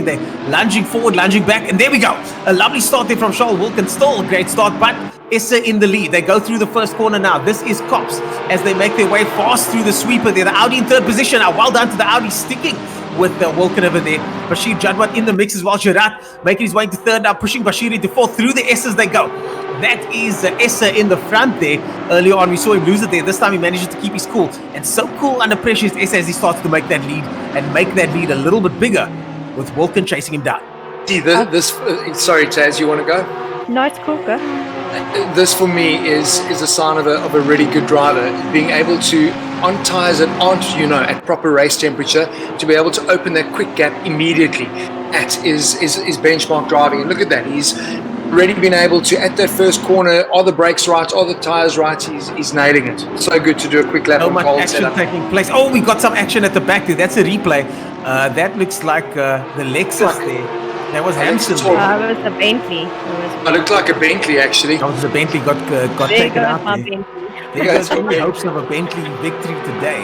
They're lunging forward, lunging back. And there we go. A lovely start there from Charles Wilkin. Still a great start, but Essa in the lead. They go through the first corner now. This is Cops as they make their way fast through the sweeper there. The Audi in third position now. Well done to the Audi sticking with the Wilkin over there. Bashir Jadwat in the mix as well. Sherritt making his way into third now, pushing Bashir into fourth. Through the S's they go. That is Essa in the front there. Earlier on, we saw him lose it there. This time, he managed to keep his cool. And so cool under pressure is Essa as he starts to make that lead and make that lead a little bit bigger with Wilken chasing him down. See, sorry, Taz, you want to go? No, it's cool, go. This for me is a sign of a really good driver, being able to, on tyres that aren't, at proper race temperature, to be able to open that quick gap immediately. That is benchmark driving. And look at that, he's already been able to, at that first corner, are the brakes right, are the tyres right, he's nailing it. So good to do a quick lap So on much cold action setup. taking place. Oh, we got some action at the back there. That's a replay. That looks like the Lexus there. That was Hampson. It was a Bentley. It looked like a Bentley, actually. That was the Bentley got There taken goes out my there. Bentley. There goes any hopes of a Bentley victory today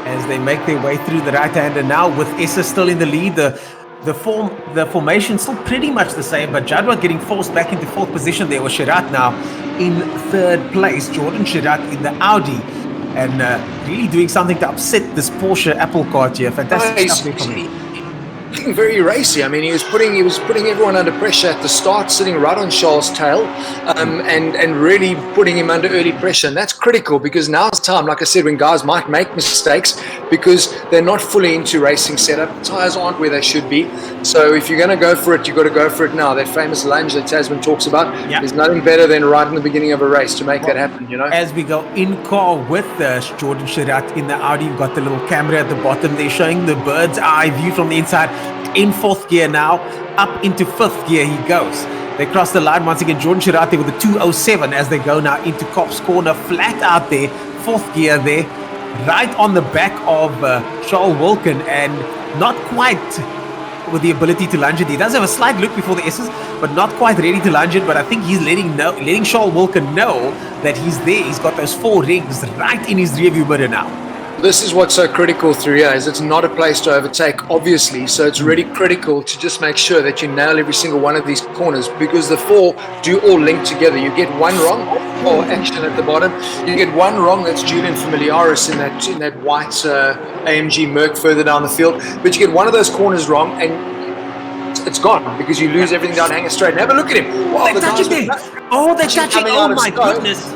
as they make their way through the right-hander now with Essa still in the lead. The formation still pretty much the same, but Jadwa getting forced back into fourth position there with Shirat now in third place. Jordan Shirat in the Audi and really doing something to upset this Porsche apple cart here. Fantastic stuff there from him. Very racy. I mean, he was putting everyone under pressure at the start, sitting right on Charles' tail, and really putting him under early pressure. And that's critical because now's the time, like I said, when guys might make mistakes because they're not fully into racing setup. Tires aren't where they should be. So if you're going to go for it, you've got to go for it now. That famous lunge that Tasman talks about, there's nothing better than right in the beginning of a race to make that happen, As we go in car with Jordan Shirat in the Audi, we've got the little camera at the bottom there showing the bird's eye view from the inside. In fourth gear now, up into fifth gear he goes. They cross the line once again. Jordan Shirat with a 207 as they go now into Kopp's corner, flat out there, fourth gear there, right on the back of Charles Wilken, and not quite with the ability to lunge it. He does have a slight look before the S's, but not quite ready to lunge it. But I think he's letting Charles Wilken know that he's there. He's got those 4 rings right in his rearview mirror now. This is what's so critical through here is it's not a place to overtake, obviously. So it's really critical to just make sure that you nail every single one of these corners because the 4 do all link together. You get one wrong, action at the bottom. You get one wrong, that's Julian Familiaris in that white AMG Merc further down the field. But you get one of those corners wrong and it's gone because you lose everything down Hanger Straight. And have a look at him. Wow, They're touching there. Oh, they're touching. Oh my goodness.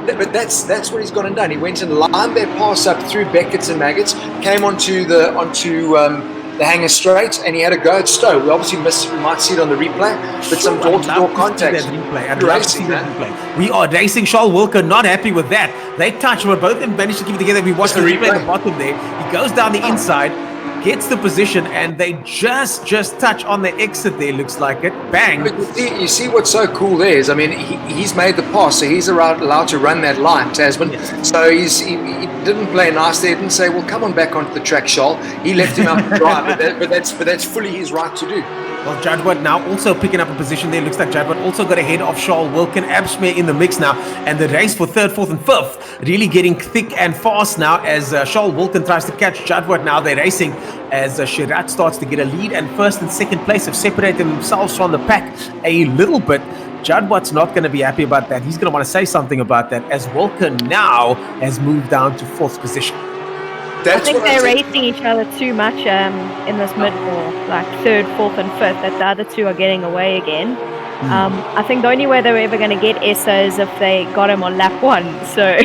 But that's what he's gone and done. He went and lined that pass up through Beckett's and Maggots, came onto the Hanger Straight, and he had a go at Stowe. We obviously we might see it on the replay, but some door-to-door contact. We are racing. Charles Wilken not happy with that. They touch, but both of them managed to keep it together. We watch the replay at the bottom there. He goes down the inside, gets the position, and they just touch on the exit there, looks like it. Bang. But you see what's so cool there is, I mean, he's made the pass, so he's allowed to run that line, Tasman. Yes. So he didn't play nice there, didn't say, well, come on back onto the track, Charles. He left him out to drive, but that's fully his right to do. Well, Jadwat now also picking up a position there. Looks like Jadwat also got ahead of Charles Wilken. Absmer in the mix now. And the race for third, fourth, and fifth really getting thick and fast now as Charles Wilken tries to catch Jadwat. Now they're racing as Shirat starts to get a lead. And first and second place have separated themselves from the pack a little bit. Jadwat's not going to be happy about that. He's going to want to say something about that as Wilken now has moved down to fourth position. I think they're racing each other too much in this mid-four, like third, fourth, and fifth, that the other two are getting away again. I think the only way they're ever going to get Essa is if they got him on lap 1. So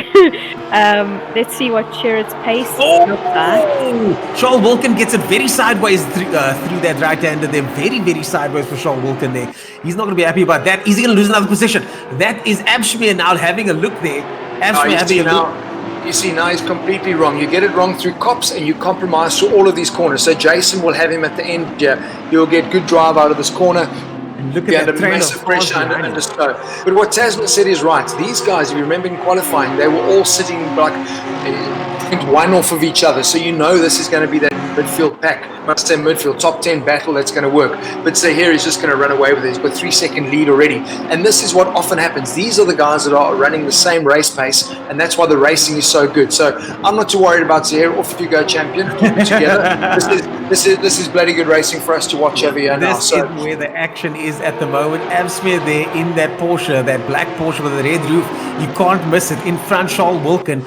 let's see what Shirat's pace looks like. Charles Wilken gets it very sideways through that right-hander there. Very, very sideways for Charles Wilken there. He's not going to be happy about that. Is he going to lose another position? That is Abshmir now having a look there. Abshmir having a look. You see, now he's completely wrong. You get it wrong through Kops and you compromise through all of these corners. So Jason will have him at the end here. He'll get good drive out of this corner. And look at that train massive pressure under Stowe. But what Tasman said is right. These guys, if you remember in qualifying, they were all sitting like one off of each other. So you know this is going to be that midfield pack. Must say midfield, top 10 battle that's going to work. But say here he's just going to run away with it. He's got 3-second lead already. And this is what often happens. These are the guys that are running the same race pace, and that's why the racing is so good. So I'm not too worried about Zahir. Off you go, champion. Keep it together. This is bloody good racing for us to watch over here now. This is where the action is at the moment. Absmer there in that Porsche, that black Porsche with the red roof. You can't miss it. In front, Charles Wilken.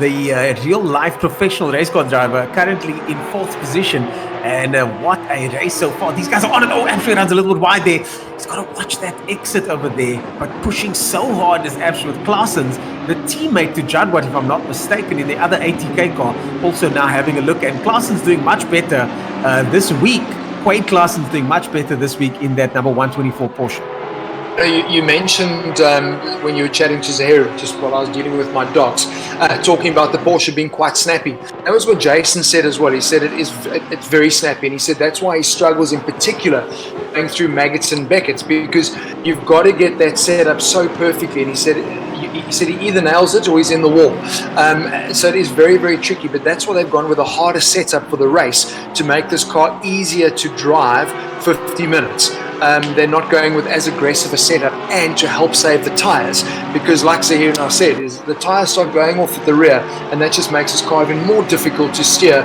the real-life professional race car driver, currently in 4th position. And what a race so far. These guys are on it. Oh, Abshway runs a little bit wide there. He's got to watch that exit over there. But pushing so hard is Abshway with Claessens, the teammate to Jadwat, if I'm not mistaken, in the other ATK car, also now having a look. And Claessen's doing much better this week. Quade Claessen's doing much better this week in that number 124 Porsche. You mentioned when you were chatting to Zahir, just while I was dealing with my dogs, talking about the Porsche being quite snappy. That was what Jason said as well. He said it's very snappy, and he said that's why he struggles in particular going through Maggots and Beckett's, because you've got to get that set up so perfectly. And he said he either nails it or he's in the wall. So it is very, very tricky, but that's why they've gone with a harder setup for the race to make this car easier to drive 50 minutes. They're not going with as aggressive a setup, and to help save the tyres, because like Zahir and I said, is the tyres start going off at the rear, and that just makes this car even more difficult to steer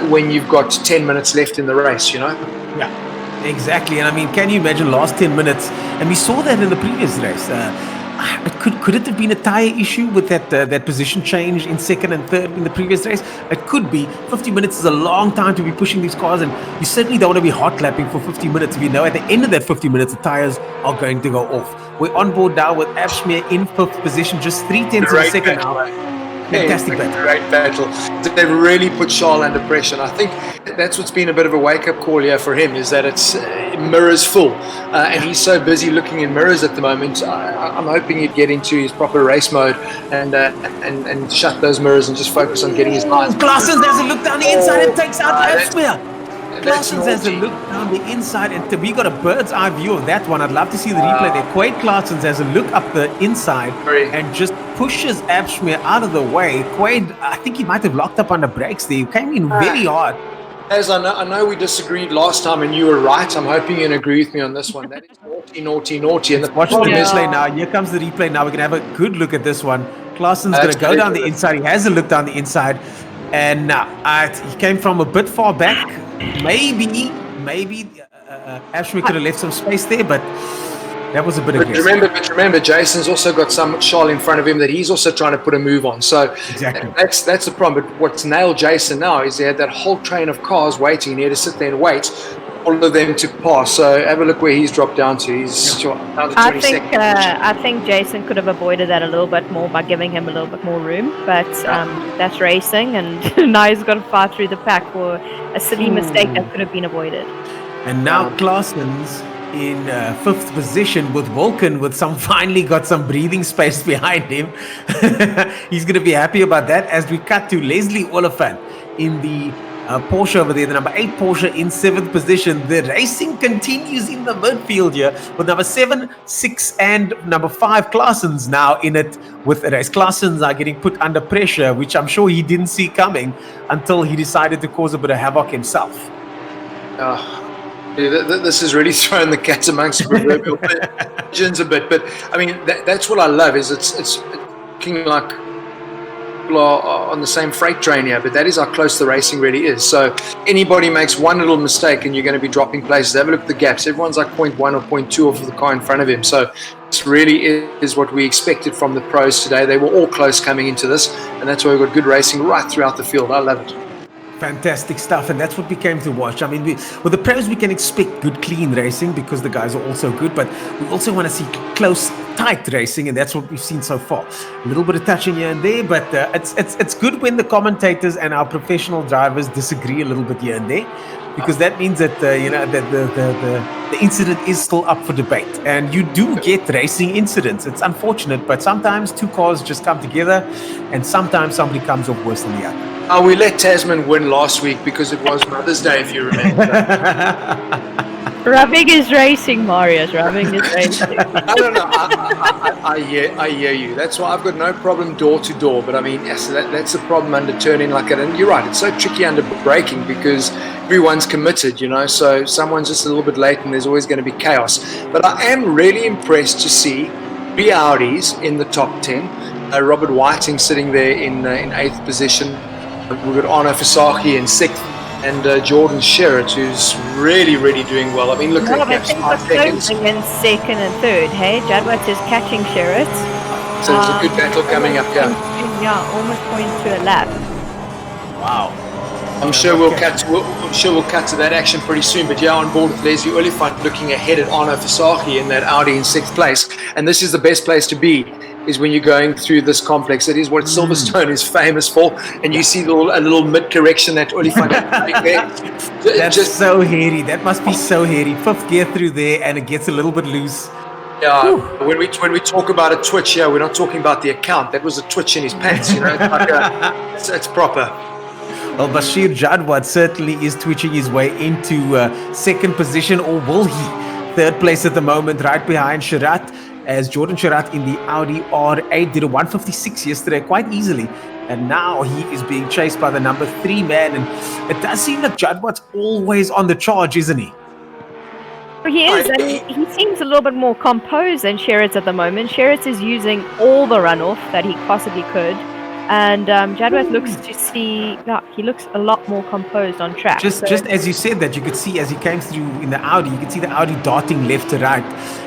when you've got 10 minutes left in the race, you know? Yeah, exactly. And I mean, can you imagine last 10 minutes? And we saw that in the previous race. But could it have been a tyre issue with that position change in 2nd and 3rd in the previous race? It could be. 50 minutes is a long time to be pushing these cars, and you certainly don't want to be hot lapping for 50 minutes if you know at the end of that 50 minutes the tyres are going to go off. We're on board now with Abshmir in 5th position, just 3/10 of a second now. Fantastic battle. Great battle. They've really put Charles under pressure, and I think that's what's been a bit of a wake-up call here for him, is that it's mirrors full, and he's so busy looking in mirrors at the moment. I'm hoping he'd get into his proper race mode and shut those mirrors and just focus on getting his lines. Claessens has a look down the inside and takes out Abshmir. That's Claessens has a look down the inside, and we got a bird's eye view of that one. I'd love to see the replay there. Quade Claessens has a look up the inside and just pushes Abshmir out of the way. Quade, I think he might have locked up under brakes there. He came in very hard. As I know we disagreed last time, and you were right. I'm hoping you can agree with me on this one. That is naughty. And Watch the replay now. Here comes the replay now. We're going to have a good look at this one. Claessen's going to go down the inside. He has a look down the inside. And he came from a bit far back. Maybe Abshmir could have left some space there, but that was a bit aggressive. Remember, Jason's also got some Charles in front of him that he's also trying to put a move on. So exactly. That's the problem. But what's nailed Jason now is he had that whole train of cars waiting. He had to sit there and wait for all of them to pass. So have a look where he's dropped down to. He's down to 20 seconds. I think Jason could have avoided that a little bit more by giving him a little bit more room. But that's racing, and now he's got to fight through the pack for a silly mistake that could have been avoided. And now Claessen's in 5th position with Vulcan, finally got some breathing space behind him. He's going to be happy about that as we cut to Leslie Oliphant in the Porsche over there, the number 8 Porsche in 7th position. The racing continues in the midfield here with number 7, 6 and number 5 Claessens now in it with a race. Claessens are getting put under pressure, which I'm sure he didn't see coming until he decided to cause a bit of havoc himself. This has really thrown the cat amongst the proverbial pigeons a bit, but I mean that's what I love, is it's looking like people are on the same freight train here, but that is how close the racing really is. So anybody makes one little mistake and you're going to be dropping places. Have a look at the gaps. Everyone's like 0.1 or 0.2 off of the car in front of him. So this really is what we expected from the pros today. They were all close coming into this, and that's why we've got good racing right throughout the field. I love it. Fantastic stuff, and that's what we came to watch. I mean, with the pros, we can expect good, clean racing because the guys are also good, but we also want to see close, tight racing, and that's what we've seen so far. A little bit of touching here and there, but it's good when the commentators and our professional drivers disagree a little bit here and there, because that means that the incident is still up for debate, and you do get racing incidents. It's unfortunate, but sometimes two cars just come together, and sometimes somebody comes off worse than the other. We let Tasman win last week because it was Mother's Day, if you remember. Rubbing is racing, Marius. Rubbing is racing. I don't know. I hear you. That's why I've got no problem door to door. But I mean, yes, that's the problem under turning like that. And you're right. It's so tricky under braking because everyone's committed, you know. So someone's just a little bit late, and there's always going to be chaos. But I am really impressed to see 3 Audis in the top 10. Robert Whiting sitting there in 8th position. We've got Arno Fasaki in 6th, and Jordan Sherritt, who's really, really doing well. I mean, look at the gaps, 5 seconds. In 2nd and 3rd, hey? Jadwat is catching Sherritt. So there's a good battle coming up here. Yeah, almost point to a lap. Wow. I'm sure we'll cut to that action pretty soon. But yeah, on board with Leslie Oliphant looking ahead at Arno Fasahi in that Audi in 6th place. And this is the best place to be, is when you're going through this complex. It is what Silverstone is famous for. And you see a little mid-correction that Oliphant there. That's so hairy. That must be so hairy. 5th gear through there, and it gets a little bit loose. Yeah, when we talk about a twitch, yeah, we're not talking about the account. That was a twitch in his pants, you know. It's like it's proper. Well, Bashir Jadwat certainly is twitching his way into 2nd position, or will he? 3rd place at the moment, right behind Sharat, as Jordan Sharat in the Audi R8 did a 156 yesterday quite easily. And now he is being chased by the number 3 man. And it does seem like Jadwat's always on the charge, isn't he? He is, and he seems a little bit more composed than Sheretz at the moment. Sheretz is using all the runoff that he possibly could. And Jadwat he looks a lot more composed on track. Just as you said that, you could see as he came through in the Audi, you could see the Audi darting left to right.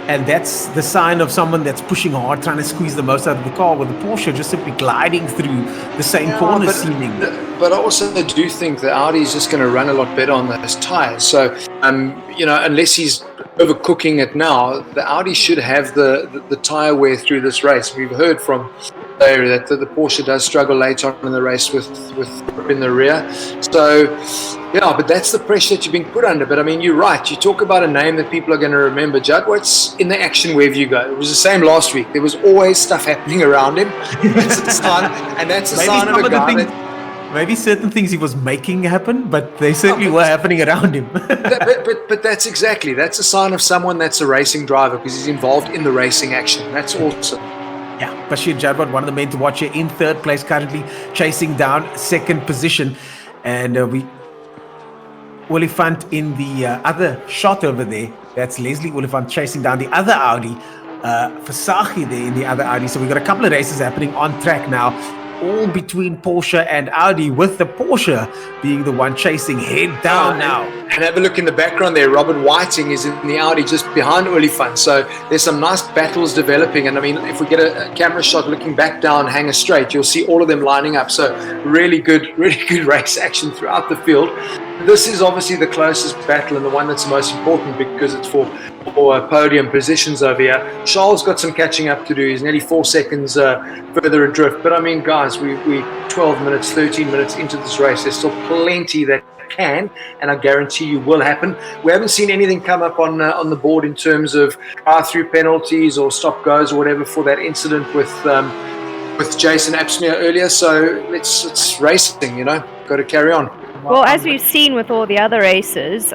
And that's the sign of someone that's pushing hard, trying to squeeze the most out of the car, with the Porsche just simply gliding through the same corner seemingly. But I also do think the Audi is just going to run a lot better on those tires. So, unless he's overcooking it now, the Audi should have the tire wear through this race. We've heard from that the Porsche does struggle later on in the race with in the rear. So, yeah, but that's the pressure that you're being put under. But I mean, you're right. You talk about a name that people are going to remember. Jadwat's in the action wherever you go. It was the same last week. There was always stuff happening around him. That's a sign, and that's a sign of a guy. Maybe certain things he was making happen, but they certainly were happening around him. but that's a sign of someone that's a racing driver, because he's involved in the racing action. That's awesome. Yeah, Bashir Jadwat, one of the men to watch here, in 3rd place, currently chasing down 2nd position. And Oliphant in the other shot over there. That's Leslie Oliphant chasing down the other Audi. Fasahi there in the other Audi. So we've got a couple of races happening on track now, all between Porsche and Audi, with the Porsche being the one chasing head down now. And have a look in the background there. Robert Whiting is in the Audi just behind Oliphant. So there's some nice battles developing. And I mean, if we get a camera shot looking back down Hanger Straight, you'll see all of them lining up. So really good race action throughout the field. This is obviously the closest battle and the one that's most important, because it's for podium positions over here. Charles got some catching up to do. He's nearly 4 seconds further adrift. But I mean, guys, we 12 minutes, 13 minutes into this race. There's still plenty that can, and I guarantee you will happen. We haven't seen anything come up on the board in terms of through penalties or stop goes or whatever for that incident with Jason Apsmeer earlier. So it's racing, got to carry on. Well, as we've seen with all the other races,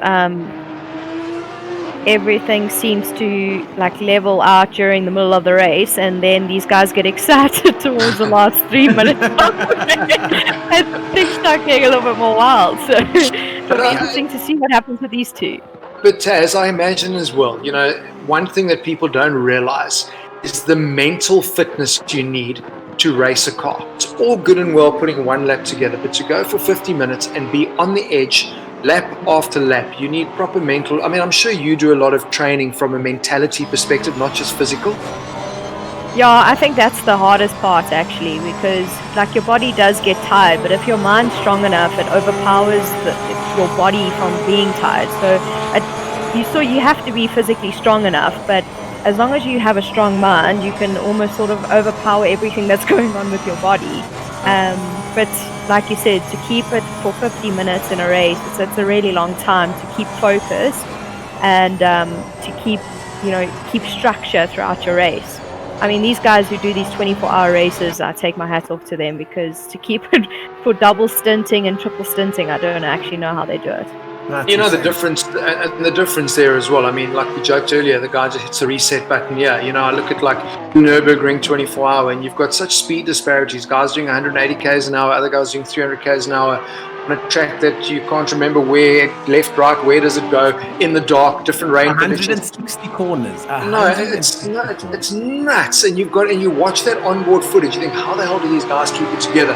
everything seems to level out during the middle of the race, and then these guys get excited towards the last 3 minutes and things start getting a little bit more wild. So it'll be interesting to see what happens with these two. But Taz, I imagine as well, one thing that people don't realize is the mental fitness you need to race a car. It's all good and well putting one lap together, but to go for 50 minutes and be on the edge lap after lap, you need proper mental. I mean, I'm sure you do a lot of training from a mentality perspective, not just physical. Yeah, I think that's the hardest part actually, because your body does get tired, but if your mind's strong enough, it overpowers your body from being tired. So you have to be physically strong enough, but as long as you have a strong mind, you can almost sort of overpower everything that's going on with your body. But like you said, to keep it for 50 minutes in a race, it's a really long time to keep focused and to keep structure throughout your race. I mean, these guys who do these 24-hour races, I take my hat off to them, because to keep it for double stinting and triple stinting, I don't actually know how they do it. The difference there as well. I mean, like we joked earlier, the guy just hits the reset button. Yeah, I look at Nürburgring 24-hour, and you've got such speed disparities. Guys doing 180 k's an hour, other guys doing 300 k's an hour on a track that you can't remember where, left, right, where does it go, in the dark, different rain 160 corners. No, it's nuts. And you watch that onboard footage, you think, how the hell do these guys keep it together?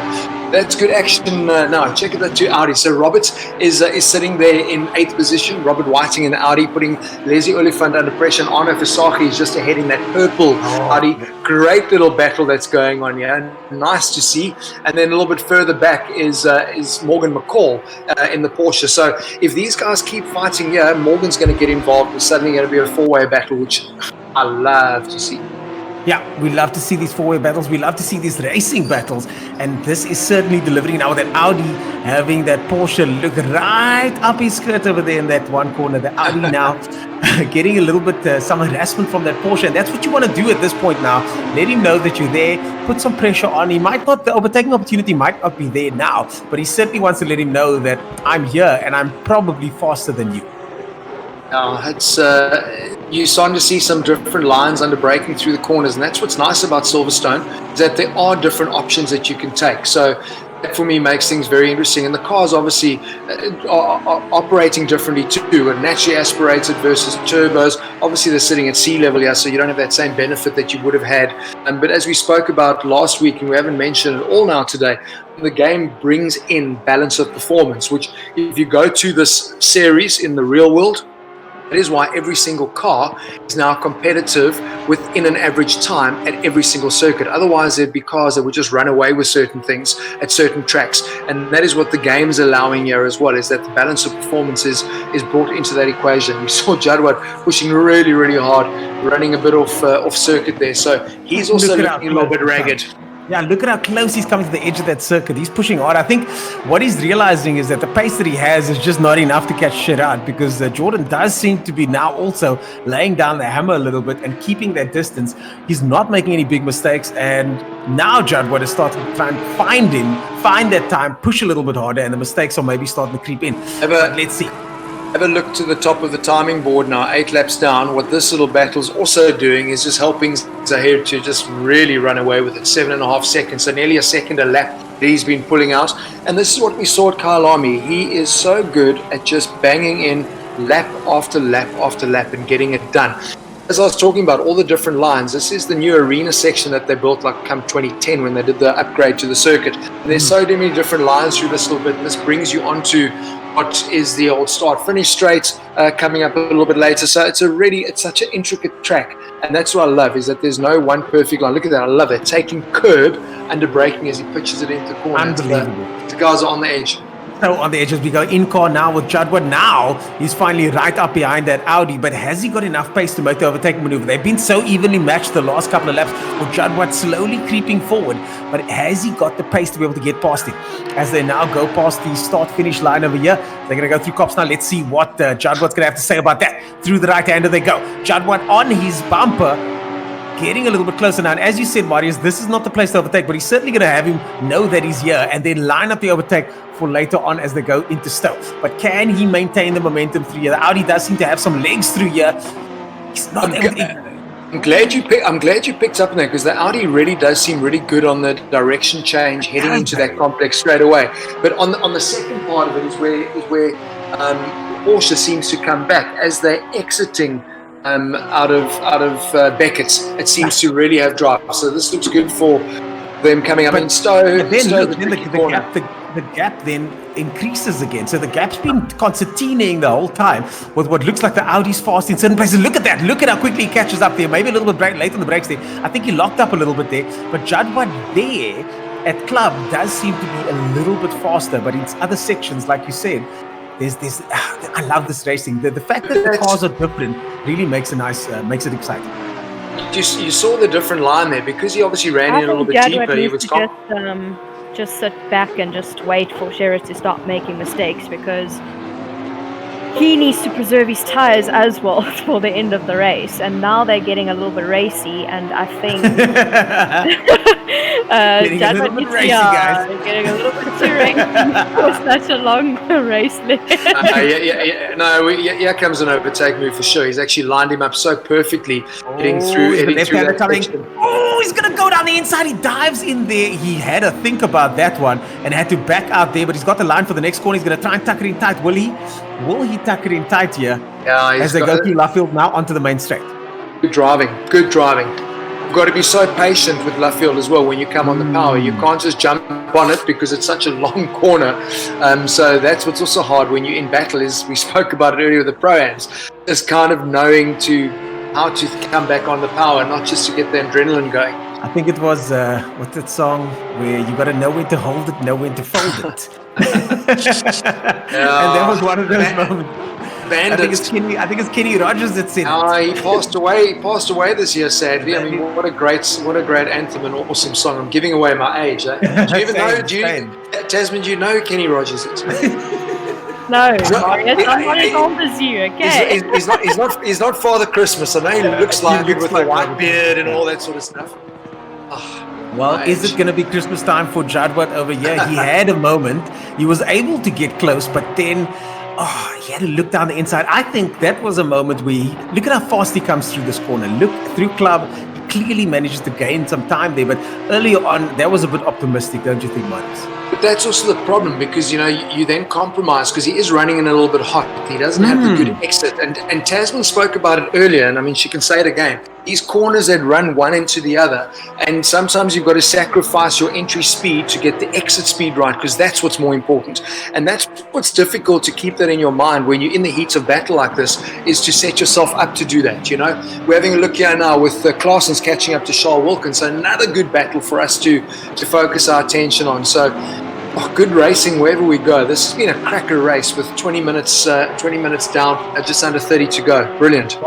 That's good action. Now, check it out to Audi. So Robert is sitting there in 8th position. Robert Whiting in Audi putting Leslie Oliphant under pressure. And Arno Fasaki is just ahead in that purple Audi. Great little battle that's going on here. Nice to see. And then a little bit further back is Morgan McCall in the Porsche. So if these guys keep fighting here, Morgan's going to get involved. It's suddenly going to be a four-way battle, which I love to see. Yeah, we love to see these four-way battles. We love to see these racing battles. And this is certainly delivering now with that Audi having that Porsche look right up his skirt over there in that one corner. The Audi now getting a little bit some harassment from that Porsche. And that's what you want to do at this point now. Let him know that you're there. Put some pressure on. He might not, the overtaking opportunity might not be there now. But he certainly wants to let him know that I'm here and I'm probably faster than you. It's you're starting to see some different lines under braking through the corners, and that's what's nice about Silverstone, is that there are different options that you can take. So that for me makes things very interesting, and the cars obviously are operating differently too, and naturally aspirated versus turbos. Obviously they're sitting at sea level here, so you don't have that same benefit that you would have had. But as we spoke about last week, and we haven't mentioned it all now today, the game brings in balance of performance, which if you go to this series in the real world, that is why every single car is now competitive within an average time at every single circuit. Otherwise, there'd be cars that would just run away with certain things at certain tracks. And that is what the game is allowing here as well, is that the balance of performance is brought into that equation. We saw Jadwat pushing really, really hard, running a bit off circuit there. So he's also looking a little bit ragged. Yeah, look at how close he's coming to the edge of that circuit. He's pushing hard. I think what he's realizing is that the pace that he has is just not enough to catch shit out, because Jordan does seem to be now also laying down the hammer a little bit and keeping that distance. He's not making any big mistakes, and now Jadwat is starting to try and find that time, push a little bit harder, and the mistakes are maybe starting to creep in. But let's see. Have a look to the top of the timing board now, 8 laps down. What this little battle is also doing is just helping Zahir to just really run away with it. 7.5 seconds, so nearly a second a lap that he's been pulling out. And this is what we saw at Kyalami. He is so good at just banging in lap after lap after lap and getting it done. As I was talking about all the different lines, this is the new arena section that they built like come 2010 when they did the upgrade to the circuit. And there's so many different lines through this little bit, and this brings you onto what is the old start-finish straight coming up a little bit later. So it's such an intricate track, and that's what I love, is that there's no one perfect line. Look at that, I love it. Taking curb under braking as he pitches it into the corner. Unbelievable. The guys are on the edge. So on the edge as we go in car now with Jadwat. Now he's finally right up behind that Audi, but has he got enough pace to make the overtaking maneuver? They've been so evenly matched the last couple of laps, with Jadwat slowly creeping forward, but has he got the pace to be able to get past him? As they now go past the start-finish line over here, they're going to go through cops now. Let's see what Jadwat's going to have to say about that. Through the right-hander they go. Jadwat on his bumper, getting a little bit closer now. And as you said, Marius, this is not the place to overtake, but he's certainly going to have him know that he's here and then line up the overtake for later on as they go into Stowe. But can he maintain the momentum through here? The Audi does seem to have some legs through here. He's not I'm glad you picked up on that, because the Audi really does seem really good on the direction change heading into that complex straight away. But on the second part of it is where Porsche seems to come back as they're exiting out of Beckett's. It seems to really have drive. So this looks good for them coming up in Stowe. But then the gap then increases again. So the gap's been concertinaing the whole time with what looks like the Audi's fast in certain places. Look at that. Look at how quickly he catches up there. Maybe a little bit late on the brakes there. I think he locked up a little bit there. But Jadwat there at Club does seem to be a little bit faster. But in other sections, like you said, there's this. I love this racing. The fact that the cars are different really makes it exciting. You saw the different line there, because he obviously ran in a little bit deeper. He was just sit back and just wait for Sherritt to stop making mistakes, because he needs to preserve his tires as well for the end of the race. And now they're getting a little bit racy, and I think getting a little bit racy, guys. Getting a little bit too racy for such a long race there. Here comes an overtake move for sure. He's actually lined him up so perfectly, heading through that section. Oh, he's going to go down the inside. He dives in there. He had to think about that one and had to back out there, but he's got the line for the next corner. He's going to try and tuck it in tight. Will he tuck it in tight here? Yeah, as they go through Luffield now onto the main straight. Good driving. you've got to be so patient with Luffield as well when you come on the power. You can't just jump on it because it's such a long corner. So that's what's also hard when you're in battle is, we spoke about it earlier with the Pro-Ams, is kind of knowing how to come back on the power, not just to get the adrenaline going. I think it was what's that song where you got to know when to hold it, know when to fold it. And that was one of those moments. I think it's Kenny Rogers that said it. He passed away. He passed away this year, sadly. I mean, what a great anthem and awesome song. I'm giving away my age. Eh? Do you even know? Tasman, do you know who Kenny Rogers is? No, Marius, I'm not as old as you. Okay. He's not Father Christmas. I know he looks like it with the white beard and all that sort of stuff. Well, is it going to be Christmas time for Jadwat over here? He had a moment. He was able to get close, but then he had to look down the inside. I think that was a moment where look at how fast he comes through this corner. Look through club. He clearly manages to gain some time there, but earlier on, that was a bit optimistic, don't you think, Marius? But that's also the problem because, you then compromise because he is running in a little bit hot. He doesn't have the good exit. And Tasman spoke about it earlier, and I mean, she can say it again. These corners that run one into the other, and sometimes you've got to sacrifice your entry speed to get the exit speed right because that's what's more important. And that's what's difficult to keep that in your mind when you're in the heat of battle like this, is to set yourself up to do that, We're having a look here now with Claessens catching up to Charles Wilkins, so another good battle for us to focus our attention on. So, good racing wherever we go. This has been a cracker race with 20 minutes down, just under 30 to go. Brilliant.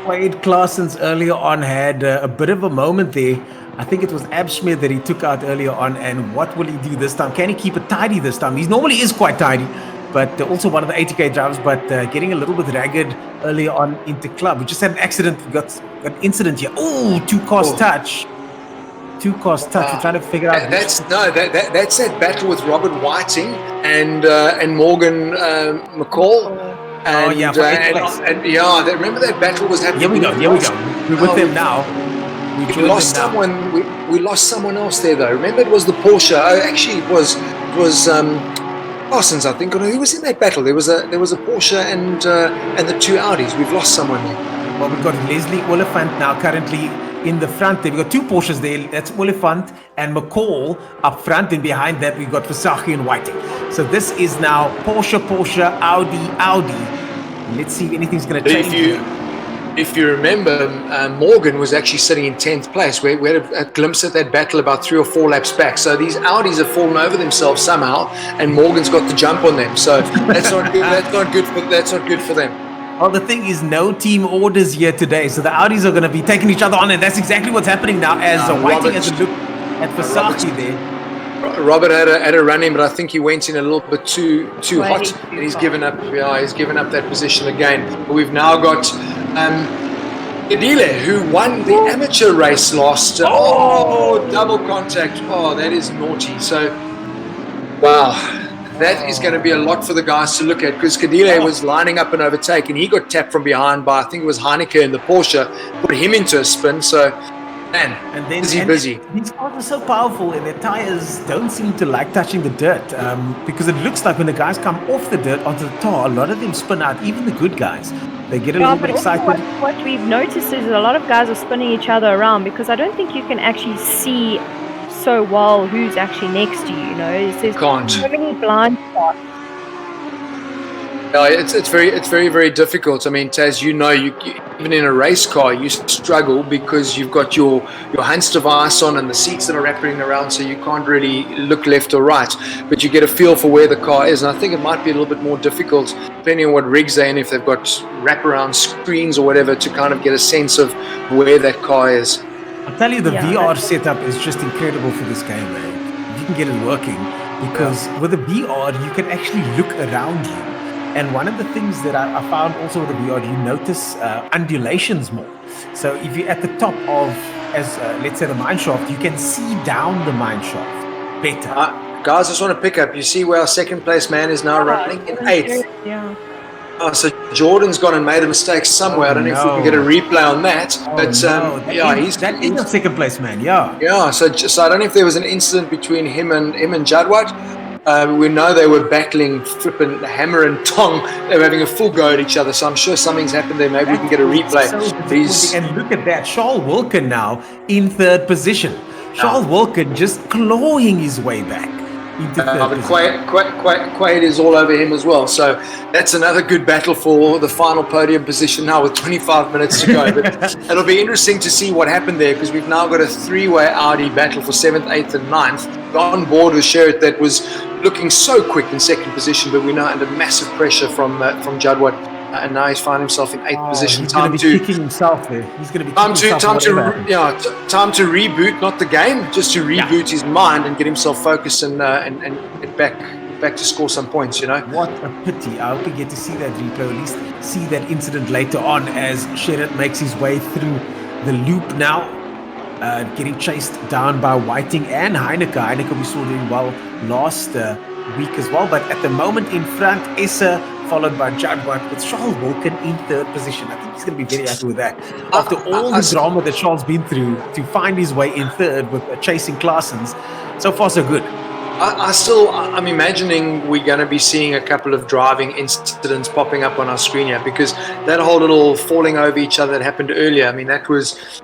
Wade Claessens earlier on had a bit of a moment there. I think it was Abschmidt that he took out earlier on, and what will he do this time? Can he keep it tidy this time? He normally is quite tidy, but also one of the ATK drivers, but getting a little bit ragged earlier on into club. We just had an accident, we got an incident here. Oh, two cars touch. We're trying to figure out. That's that battle with Robert Whiting and Morgan McCall. Remember that battle was happening. Here we go. We're with them now. We lost someone. We lost someone else there though. Remember, it was the Porsche. Oh, actually, it was Parsons, I think. Or who was in that battle? There was a Porsche and the two Audis. We've lost someone there. Well, we've got Leslie Oliphant now currently in the front there. We've got two Porsches there. That's Oliphant and McCall up front, and behind that we've got Versace and Whiting. So this is now Porsche, Audi. Let's see if anything's going to change. If you remember, Morgan was actually sitting in 10th place. We had a glimpse at that battle about 3 or 4 laps back. So these Audis have fallen over themselves somehow, and Morgan's got the jump on them. So that's not good. That's not good for them. Well, the thing is, no team orders here today, so the Audis are going to be taking each other on, and that's exactly what's happening now. As Whiting has a look at Versace there. Robert had a run in, but I think he went in a little bit too hot, and he's given up. Yeah, he's given up that position again. But we've now got Idile, who won the amateur race last. Double contact. Oh, that is naughty. So, wow. That is going to be a lot for the guys to look at because Kadile was lining up an overtake and he got tapped from behind by, I think it was Heineke in the Porsche, put him into a spin. So, man, and then busy. These cars are so powerful and their tires don't seem to like touching the dirt because it looks like when the guys come off the dirt onto the tar, a lot of them spin out, even the good guys. They get a little bit excited. What we've noticed is a lot of guys are spinning each other around because I don't think you can actually see so well who's actually next to you, There's so many blind spots. No, it's very, very difficult. I mean, Taz, you even in a race car, you struggle because you've got your Hans device on and the seats that are wrapping around, so you can't really look left or right. But you get a feel for where the car is, and I think it might be a little bit more difficult, depending on what rigs they're in, if they've got wraparound screens or whatever, to kind of get a sense of where that car is. I'll tell you, the VR setup is just incredible for this game, man. If you can get it working, because with the VR, you can actually look around you. And one of the things that I found also with the VR, you notice undulations more. So if you're at the top of, let's say, the mine shaft, you can see down the mine shaft better. Guys, I just want to pick up. You see where our second place man is now running in 8th. Yeah. Oh, so Jordan's gone and made a mistake somewhere. I don't know if we can get a replay on that. He's a second place man. Yeah. Yeah. So I don't know if there was an incident between him and Jadwat. We know they were battling flipping hammer and tong. They were having a full go at each other. So I'm sure something's happened there. Maybe we can get a replay. So disappointing. And look at that, Charles Wilkin now in third position. Charles Wilkin just clawing his way back into third but position. Quaid is all over him as well. So that's another good battle for the final podium position now with 25 minutes to go. But it'll be interesting to see what happened there, because we've now got a three-way Audi battle for 7th, 8th and 9th. On board with Sherritt that was looking so quick in second position, but we're now under massive pressure from Jadwat. And now he's found himself in 8th position. He's going to be kicking himself there. He's going to be time to reboot, not the game, just to reboot his mind and get himself focused and get back to score some points. What a pity. I hope we get to see that replay, or at least see that incident later on as Sherritt makes his way through the loop now, getting chased down by Whiting and Heineke. Heineke we saw doing well last week as well, but at the moment in front, Essa, followed by Jadwat, with Charles Wilkin in third position. I think he's going to be very happy with that. After all the drama that Charles been through, to find his way in third with chasing Claessens, so far so good. I'm imagining we're going to be seeing a couple of driving incidents popping up on our screen here, because that whole little falling over each other that happened earlier, I mean, that was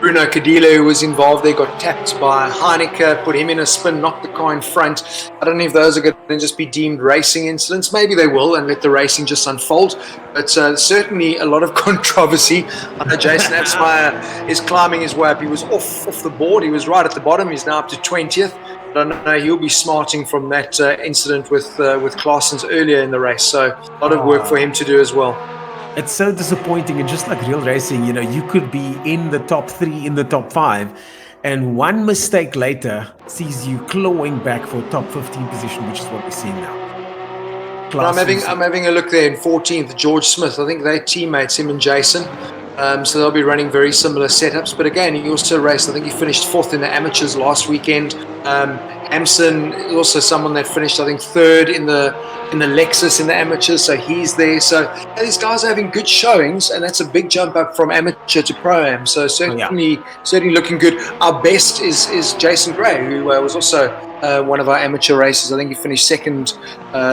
Bruno Cadillo, who was involved there, got tapped by Heineke, put him in a spin, knocked the car in front. I don't know if those are going to just be deemed racing incidents. Maybe they will, and let the racing just unfold. But certainly a lot of controversy. I know Jason Absmeyer is climbing his way up. He was off the board. He was right at the bottom. He's now up to 20th. But I know he'll be smarting from that incident with Claessens earlier in the race. So a lot of work for him to do as well. It's so disappointing, and just like real racing, you could be in the top 3, in the top 5, and one mistake later sees you clawing back for top 15 position, which is what we're seeing now. I'm having a look there in 14th, George Smith. I think they're teammates, him and Jason. So they'll be running very similar setups. But again, he also raced, I think he finished 4th in the amateurs last weekend. Amson is also someone that finished, I think, 3rd in the Lexus in the amateurs, so he's there. So these guys are having good showings, and that's a big jump up from amateur to pro-am. So certainly looking good. Our best is Jason Gray, who was also one of our amateur races. I think he finished 2nd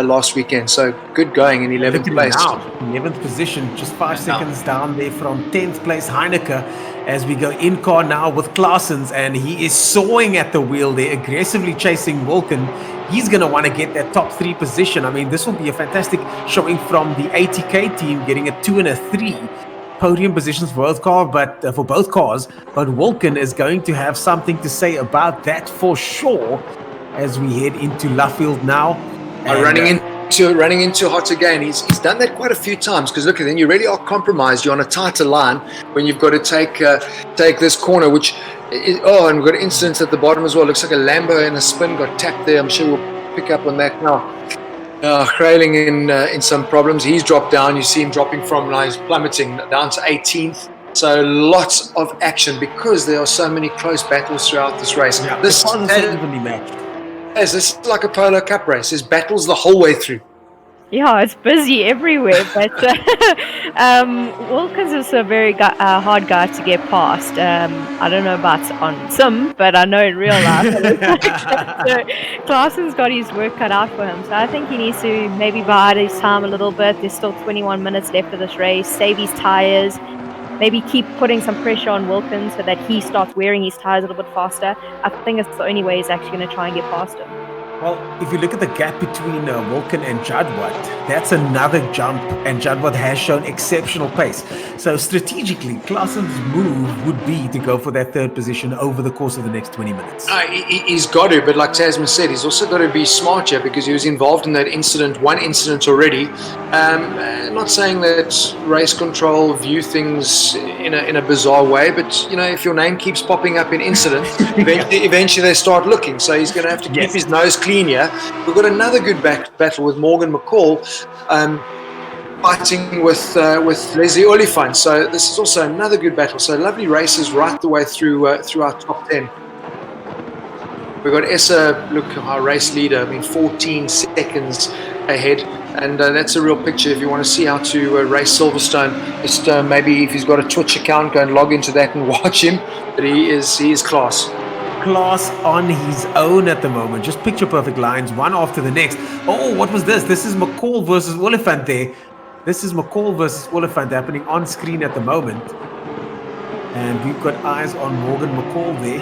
last weekend. So good going in 11th place. Now, 11th position, just 5 seconds down there from 10th place Heineke, as we go in car now with Claessens, and he is sawing at the wheel there, aggressively chasing Wilkin. He's going to want to get that top 3 position. I mean, this will be a fantastic showing from the ATK team, getting a 2 and a 3 podium positions for both cars. But Wilkin is going to have something to say about that for sure as we head into Luffield now. Running into hot again. He's done that quite a few times, because look, then you really are compromised. You're on a tighter line when you've got to take this corner, which is, and we've got incidents at the bottom as well. Looks like a Lambo in a spin got tapped there. I'm sure we'll pick up on that now. Krailing in some problems. He's dropped down. You see him dropping from, now he's plummeting down to 18th. So lots of action, because there are so many close battles throughout this race. Yeah, this is evenly matched. This is like a Polo Cup race. There's battles the whole way through. Yeah, it's busy everywhere, but Wilkins is a very hard guy to get past. I don't know about on sim, but I know in real life. So Claessen's got his work cut out for him, so I think he needs to maybe bide his time a little bit. There's still 21 minutes left of this race. Save his tires. Maybe keep putting some pressure on Wilkins so that he starts wearing his tires a little bit faster. I think it's the only way he's actually going to try and get past him. Well, if you look at the gap between Wilkin and Jadwat, that's another jump, and Jadwat has shown exceptional pace. So strategically, Claessen's move would be to go for that 3rd position over the course of the next 20 minutes. He's got to, but like Tasman said, he's also got to be smart here, because he was involved in that one incident already. Not saying that race control view things in a bizarre way, but if your name keeps popping up in incidents, eventually they start looking. So he's going to have to keep his nose clean here. We've got another good battle with Morgan McCall fighting with Leslie Oliphant. So this is also another good battle. So lovely races right the way through our top 10. We've got Essa, look, our race leader, 14 seconds ahead. And that's a real picture if you want to see how to race Silverstone. Just maybe if he's got a Twitch account, go and log into that and watch him. But he is class. class on his own at the moment. Just picture perfect lines, one after the next. Oh, what was this? This is McCall versus Oliphant there. This is McCall versus Oliphant happening on screen at the moment. And we've got eyes on Morgan McCall there.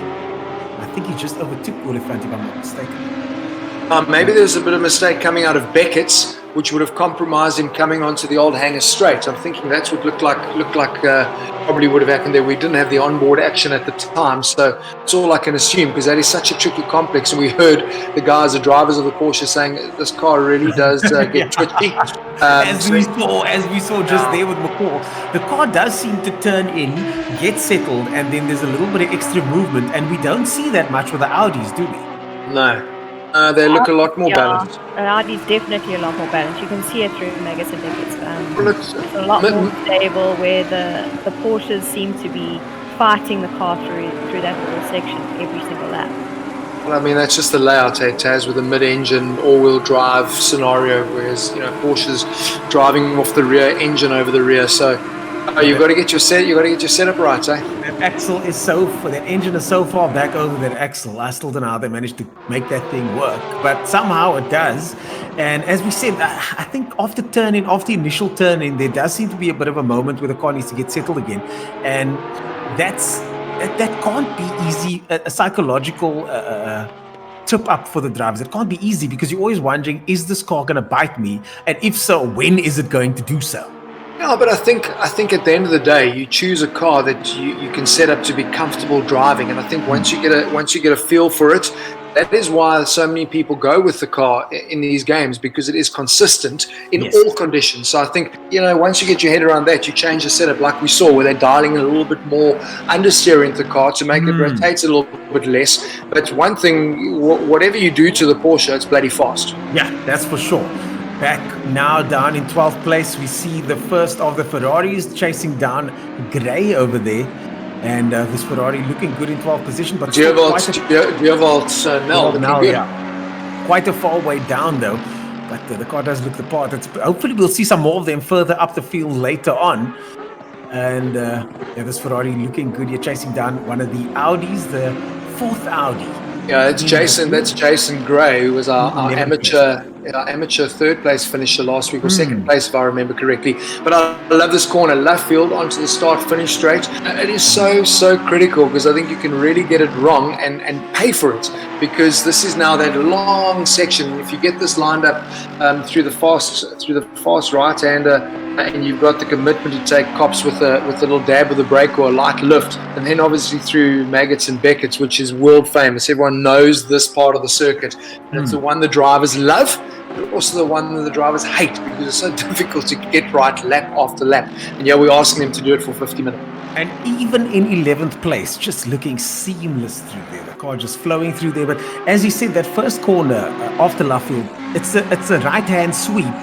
I think he just overtook Oliphant, if I'm not mistaken. Maybe there's a bit of mistake coming out of Beckett's, which would have compromised him coming onto the old hanger straight. I'm thinking that's what looked like probably would have happened there. We didn't have the onboard action at the time, so it's all I can assume, because that is such a tricky complex. And we heard the guys, the drivers of the Porsche, saying this car really does get twitchy. As we saw just there with McCall, the car does seem to turn in, get settled, and then there's a little bit of extra movement, and we don't see that much with the Audis, do we? No. They look a lot more balanced. Audi's definitely a lot more balanced. You can see it through Megas and It's a lot more stable, where the Porsches seem to be fighting the car through that whole section every single lap. Well, I mean, that's just the layout, Taz, with a mid-engine all-wheel drive scenario, whereas Porsche's driving off the rear, engine over the rear. So you've got to get your setup right, eh? That axle is that engine is so far back over that axle. I still don't know how they managed to make that thing work, but somehow it does. And as we said, I think after the initial turn-in, there does seem to be a bit of a moment where the car needs to get settled again, and that can't be easy. A psychological trip up for the drivers. It can't be easy, because you're always wondering, is this car going to bite me? And if so, when is it going to do so? No, but I think at the end of the day, you choose a car that you can set up to be comfortable driving, and I think once you get a feel for it, that is why so many people go with the car in these games, because it is consistent in all conditions. So I think once you get your head around that, you change the setup, like we saw, where they're dialing a little bit more understeer into the car to make it rotate a little bit less. But one thing, whatever you do to the Porsche, it's bloody fast. Yeah, that's for sure. Back now down in 12th place, we see the first of the Ferraris chasing down Gray over there. And this Ferrari looking good in 12th position. But quite a far way down, though. But the car does look the part. Hopefully we'll see some more of them further up the field later on. And this Ferrari looking good. You're chasing down one of the Audis, the 4th Audi. Yeah, that's Jason Gray, who was our amateur 3rd place finisher last week, or 2nd place if I remember correctly. But I love this corner, left field onto the start finish straight. It is so critical, because I think you can really get it wrong and pay for it, because this is now that long section. If you get this lined up through the fast right-hander, and you've got the commitment to take cops with a little dab of the brake or a light lift, and then obviously through Maggots and Beckett's, which is world famous. Everyone knows this part of the circuit. And it's the one the drivers love, but also the one that the drivers hate, because it's so difficult to get right lap after lap. And we're asking them to do it for 50 minutes. And even in 11th place, just looking seamless through there. The car just flowing through there. But as you said, that first corner after Laffield, it's a right-hand sweep.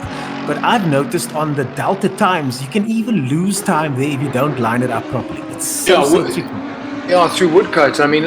But I've noticed on the Delta times, you can even lose time there if you don't line it up properly. It's so tricky. Yeah, through Woodcote. I mean,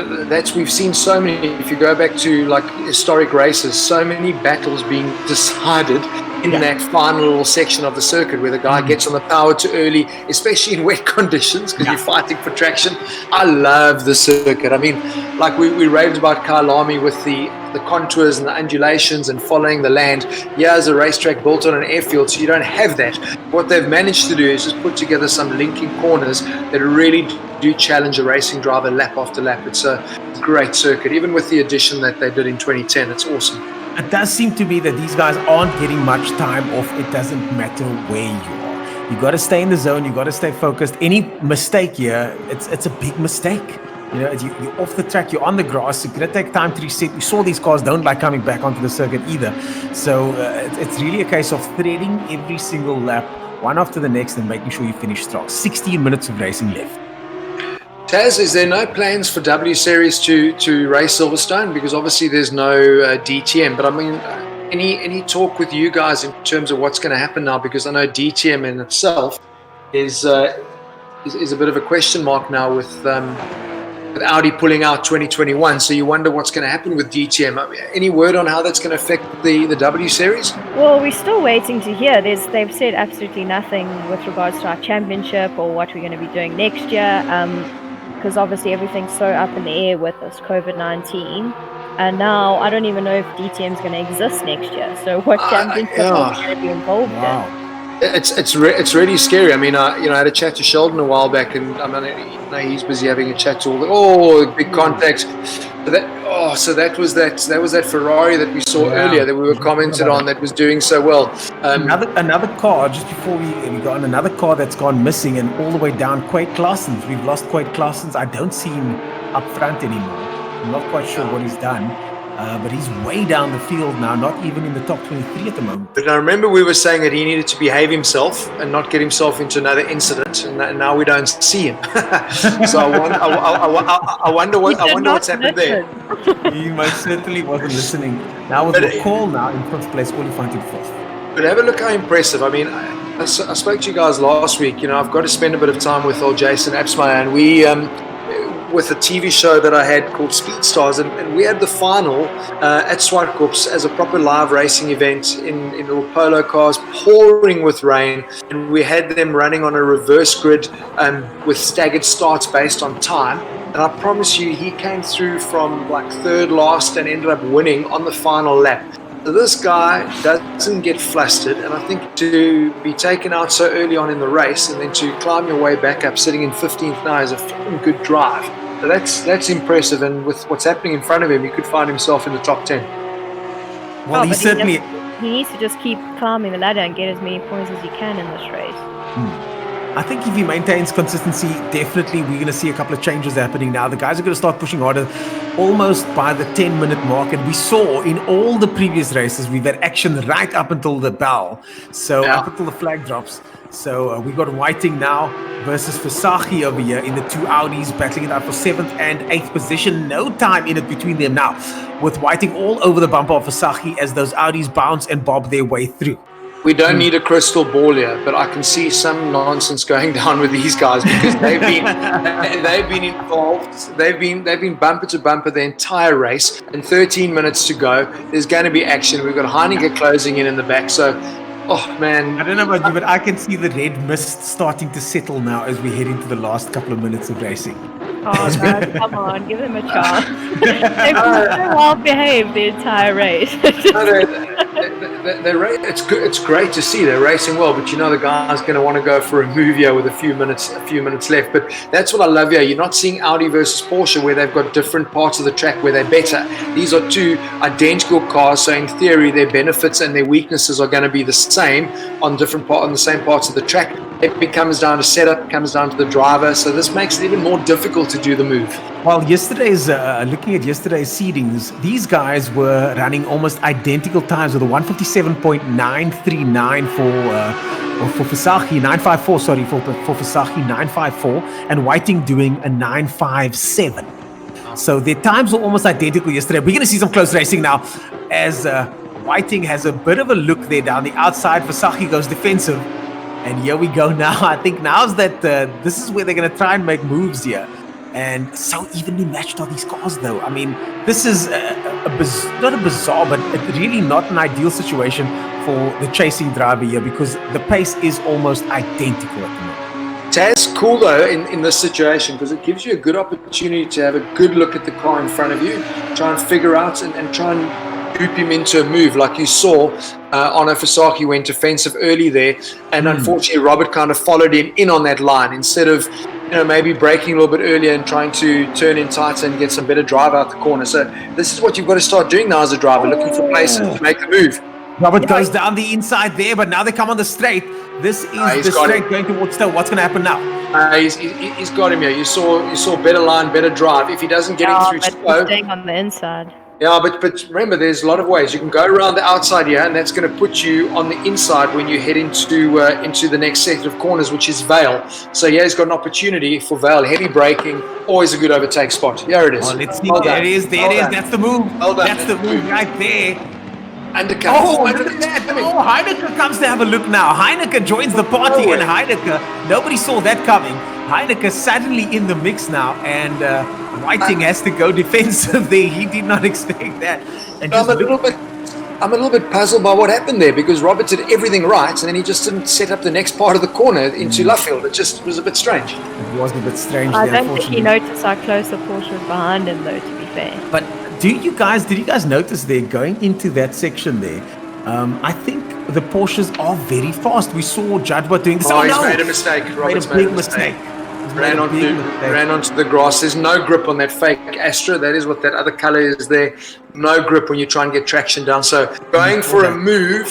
we've seen so many. If you go back to like historic races, so many battles being decided in that final little section of the circuit, where the guy gets on the power too early, especially in wet conditions, because you're fighting for traction. I love the circuit. I mean, like we raved about Kyalami with the contours and the undulations and following the land. Here's a racetrack built on an airfield, so you don't have that. What they've managed to do is just put together some linking corners that really do challenge a racing driver lap after lap. It's a great circuit, even with the addition that they did in 2010. It's awesome. It does seem to be that these guys aren't getting much time off. It doesn't matter where you are. You got to stay in the zone. You got to stay focused. Any mistake here, it's a big mistake. You're off the track. You're on the grass. It's going to take time to reset. We saw these cars don't like coming back onto the circuit either. So it's really a case of threading every single lap, one after the next, and making sure you finish strong. 16 minutes of racing left. Taz, is there no plans for W Series to race Silverstone? Because obviously there's no DTM, but I mean, any talk with you guys in terms of what's going to happen now? Because I know DTM in itself is a bit of a question mark now with Audi pulling out 2021. So you wonder what's going to happen with DTM. I mean, any word on how that's going to affect the W Series? Well, we're still waiting to hear. They've said absolutely nothing with regards to our championship or what we're going to be doing next year. because obviously everything's so up in the air with this COVID-19. And now I don't even know if DTM is going to exist next year. So what championship are we going to be involved in? It's really scary. I mean, I had a chat to Sheldon a while back, and I mean, he's busy having a chat to all the big contacts. So that was that Ferrari that we saw earlier that we were commented on that was doing so well. Another car just before we go on, another car that's gone missing and all the way down. Quade Claessens. We've lost Quade Claessens. I don't see him up front anymore. I'm not quite sure what he's done. But he's way down the field now, not even in the top 23 at the moment. But I remember we were saying that he needed to behave himself and not get himself into another incident, and now we don't see him. So I wonder what's happened there. He most certainly wasn't listening. Now with the call now in first place, qualifying in fourth. But have a look how impressive. I mean, I spoke to you guys last week. I've got to spend a bit of time with old Jason Absmeyer, and we with a TV show that I had called Speed Stars, and we had the final at Zwartkops as a proper live racing event in little polo cars, pouring with rain, and we had them running on a reverse grid with staggered starts based on time. And I promise you, he came through from like third last and ended up winning on the final lap. So this guy doesn't get flustered, and I think to be taken out so early on in the race and then to climb your way back up, sitting in 15th now, is a fucking good drive. So that's impressive, and with what's happening in front of him, he could find himself in the top 10. Well, he certainly... He needs to just keep climbing the ladder and get as many points as he can in this race. I think if he maintains consistency, definitely we're going to see a couple of changes happening now. The guys are going to start pushing harder almost by the 10-minute mark. And we saw in all the previous races, we've had action right up until the bell. So up until the flag drops. So we got Whiting now versus Versace over here in the two Audis, battling it out for 7th and 8th position. No time in it between them now, with Whiting all over the bumper of Versace as those Audis bounce and bob their way through. We don't need a crystal ball here, but I can see some nonsense going down with these guys because they've been involved. They've been bumper to bumper the entire race, and 13 minutes to go. There's going to be action. We've got Heineke closing in the back. So, oh man, I don't know about you, but I can see the red mist starting to settle now as we head into the last couple of minutes of racing. Oh no, come on, give them a chance. They've been so well behaved the entire race. It's great to see they're racing well, but the guy's going to want to go for a move here with a few minutes left. But that's what I love here. You're not seeing Audi versus Porsche where they've got different parts of the track where they're better. These are two identical cars, so in theory their benefits and their weaknesses are going to be the same on the same parts of the track. It comes down to setup, comes down to the driver, so this makes it even more difficult to do the move. Well, looking at yesterday's seedings, these guys were running almost identical times with a 157.939 for Versace, 954, sorry, for Versace, 954, and Whiting doing a 957. So their times were almost identical yesterday. We're going to see some close racing now as Whiting has a bit of a look there down the outside. Versace goes defensive. And here we go now. I think now's that this is where they're going to try and make moves here. And so evenly matched are these cars, though. I mean, this is not a bizarre, but really not an ideal situation for the chasing driver here because the pace is almost identical at the moment. That's cool, though, in this situation because it gives you a good opportunity to have a good look at the car in front of you, try and figure out and try and group him into a move like you saw Arno Versace went offensive early there, and unfortunately Robert kind of followed him in on that line instead of maybe braking a little bit earlier and trying to turn in tighter and get some better drive out the corner. So this is what you've got to start doing now as a driver, looking for places to make the move. Robert goes down the inside there, but now they come on the straight. This is the straight going towards Stowe. What's going to happen now? He's got him here. You saw better line, better drive. If he doesn't get him through Stowe, staying on the inside. Yeah, but remember, there's a lot of ways. You can go around the outside here, and that's going to put you on the inside when you head into the next set of corners, which is Vale. So yeah, he's got an opportunity for Vale. Heavy braking, always a good overtake spot. Here it is. Oh, let's see. There it is. That's the move. That's the move right there. Undercut. Oh, look at that. Oh, Heineke comes to have a look now. Heineke joins the party, and Heineke, nobody saw that coming. Heineke suddenly in the mix now, and Whiting has to go defensive there. He did not expect that. And I'm I'm a little bit puzzled by what happened there because Robert did everything right and then he just didn't set up the next part of the corner into Luffield. It just was a bit strange. It was a bit strange I there, don't think he unfortunately. noticed how close the Porsche was behind him, though, to be fair. But did you guys notice there going into that section there? I think the Porsches are very fast. We saw Jadwa doing this. Oh, he's made a mistake. Robert's made a big mistake. Ran onto the grass. There's no grip on that fake Astra. That is what that other color is there. No grip when you try and get traction down. So going for a move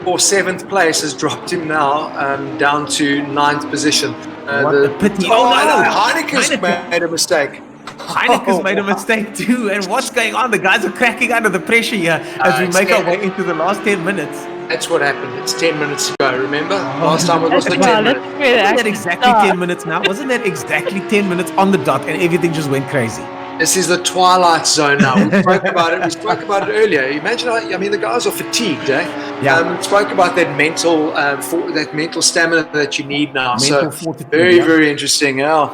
for 7th place has dropped him now down to 9th position. What a pity. Heineke's made a mistake. Heineke's made a mistake too. And what's going on? The guys are cracking under the pressure here as we make our way into the last 10 minutes. That's what happened. It's 10 minutes to go, remember? Last time it was the 10 minutes. Wasn't that exactly 10 minutes now? Wasn't that exactly 10 minutes on the dot and everything just went crazy? This is the twilight zone now. We spoke about it. We spoke about it earlier. Imagine, the guys are fatigued, eh? Yeah. We spoke about that mental stamina that you need now. Mental So fortitude, very, very interesting. Yeah.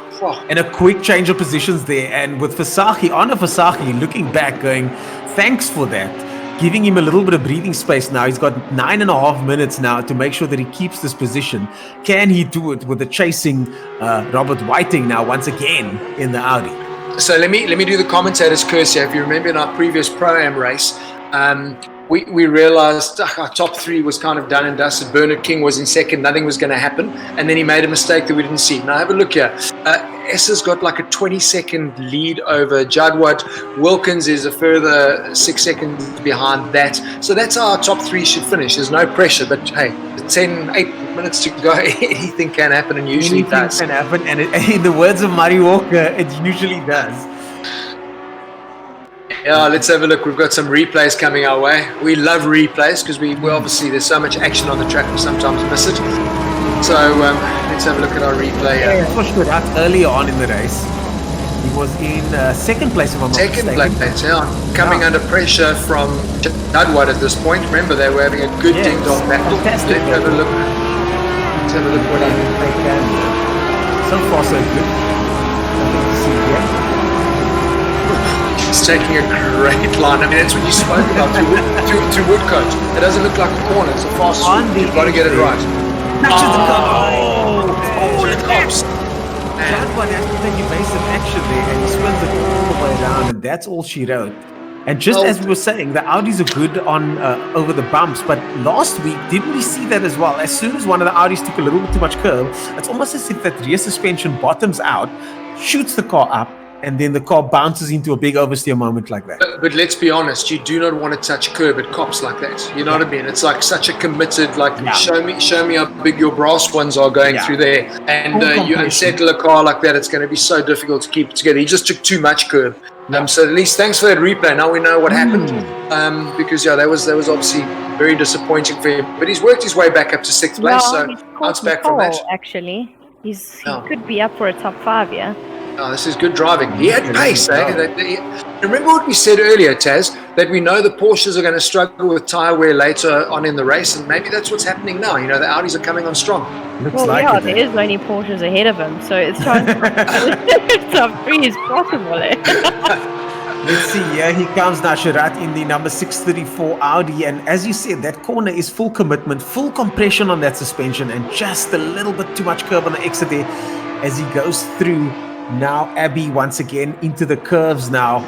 And a quick change of positions there. And with Fasaki looking back, going, thanks for that. Giving him a little bit of breathing space now. He's got 9.5 minutes now to make sure that he keeps this position. Can he do it with the chasing Robert Whiting now once again in the Audi? So let me do the commentator's curse here. If you remember in our previous Pro-Am race, we realized our top 3 was kind of done and dusted. Bernard King was in second, nothing was going to happen, and then he made a mistake that we didn't see. Now have a look here. Esser's got like a 20-second lead over Jadwat. Wilkins is a further 6 seconds behind that. So that's how our top 3 should finish. There's no pressure, but hey, 8 minutes to go, anything can happen, and usually does. Anything can happen, and in the words of Murray Walker, it usually does. Yeah, let's have a look. We've got some replays coming our way. We love replays because we obviously there's so much action on the track we sometimes miss it. So let's have a look at our replay. Yeah, for sure. Out earlier on in the race, he was in second place. If I'm not Second mistaken. place, yeah. Coming under pressure from Jadwat at this point. Remember, they were having a good ding-dong battle. Let's have a look. Let's have a look what they can do. So far, so good. Nothing to see here. It's taking a great line. I mean, that's what you spoke about to Woodcote. It doesn't look like a corner. It's a fast swoop. You've got to get it right. Touches the car. It cops. Jadwat has to take evasive action there, and he spins it all the way down, and that's all she wrote. And just as we were saying, the Audis are good on over the bumps, but last week, didn't we see that as well? As soon as one of the Audis took a little bit too much curve, it's almost as if that rear suspension bottoms out, shoots the car up, and then the car bounces into a big oversteer moment like that. But let's be honest, you do not want to touch curb at cops like that. You know what I mean? It's like such a committed, show me how big your brass ones are going through there. And you unsettle a car like that, it's going to be so difficult to keep it together. He just took too much curb. So at least thanks for that replay. Now we know what happened. Because that was obviously very disappointing for him. But he's worked his way back up to 6th place, so bounce back from that. Actually, he could be up for a top 5, yeah. Oh, this is good driving. He had pace, Remember what we said earlier, Taz, that we know the Porsches are going to struggle with tyre wear later on in the race, and maybe that's what's happening now. The Audis are coming on strong. There is only Porsches ahead of him, so it's chance top 3 is possible. Let's see, he comes now, Sharat, in the number 634 Audi, and as you said, that corner is full commitment, full compression on that suspension, and just a little bit too much curb on the exit there as he goes through. Now Abbey once again into the curves now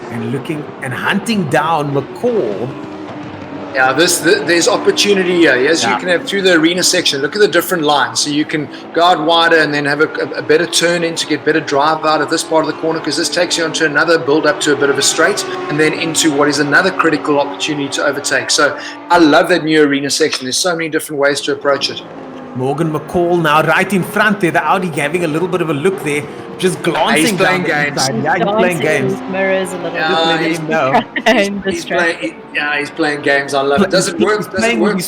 and looking and hunting down McCall. Yeah, there's opportunity here. Yes, you can have through the arena section. Look at the different lines. So you can go out wider and then have a better turn in to get better drive out of this part of the corner, because this takes you onto another build up to a bit of a straight and then into what is another critical opportunity to overtake. So I love that new arena section. There's so many different ways to approach it. Morgan McCall now right in front there. The Audi having a little bit of a look there, just glancing. He's playing games. Yeah, he's playing games. Mirrors a little bit. He's playing games. I love it. Does it work? Does it work?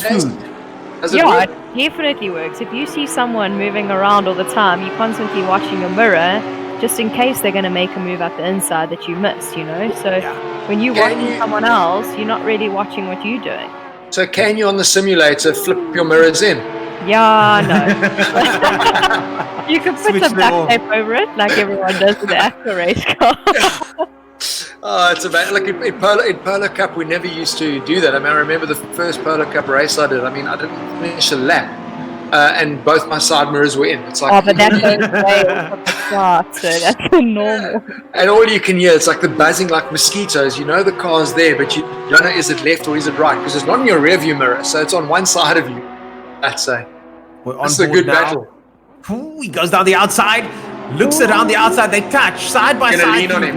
It definitely works. If you see someone moving around all the time, you're constantly watching your mirror, just in case they're going to make a move up the inside that you missed. So when you're watching someone else, you're not really watching what you're doing. So can you on the simulator flip your mirrors in? Yeah, no. You can put some duct tape over it, like everyone does with the actual race car. Oh, it's about like in Polo Cup, we never used to do that. I mean, I remember the first Polo Cup race I did. I mean, I didn't finish a lap, and both my side mirrors were in. It's like, Oh, but that goes way off at the start, so that's normal. and all you can hear, it's like the buzzing like mosquitoes. You know the car's there, but you don't know is it left or is it right, because it's not in your rearview mirror, so it's on one side of you. That's a good battle. Ooh, he goes down the outside, looks around the outside. They touch side by Gonna side. lean on him.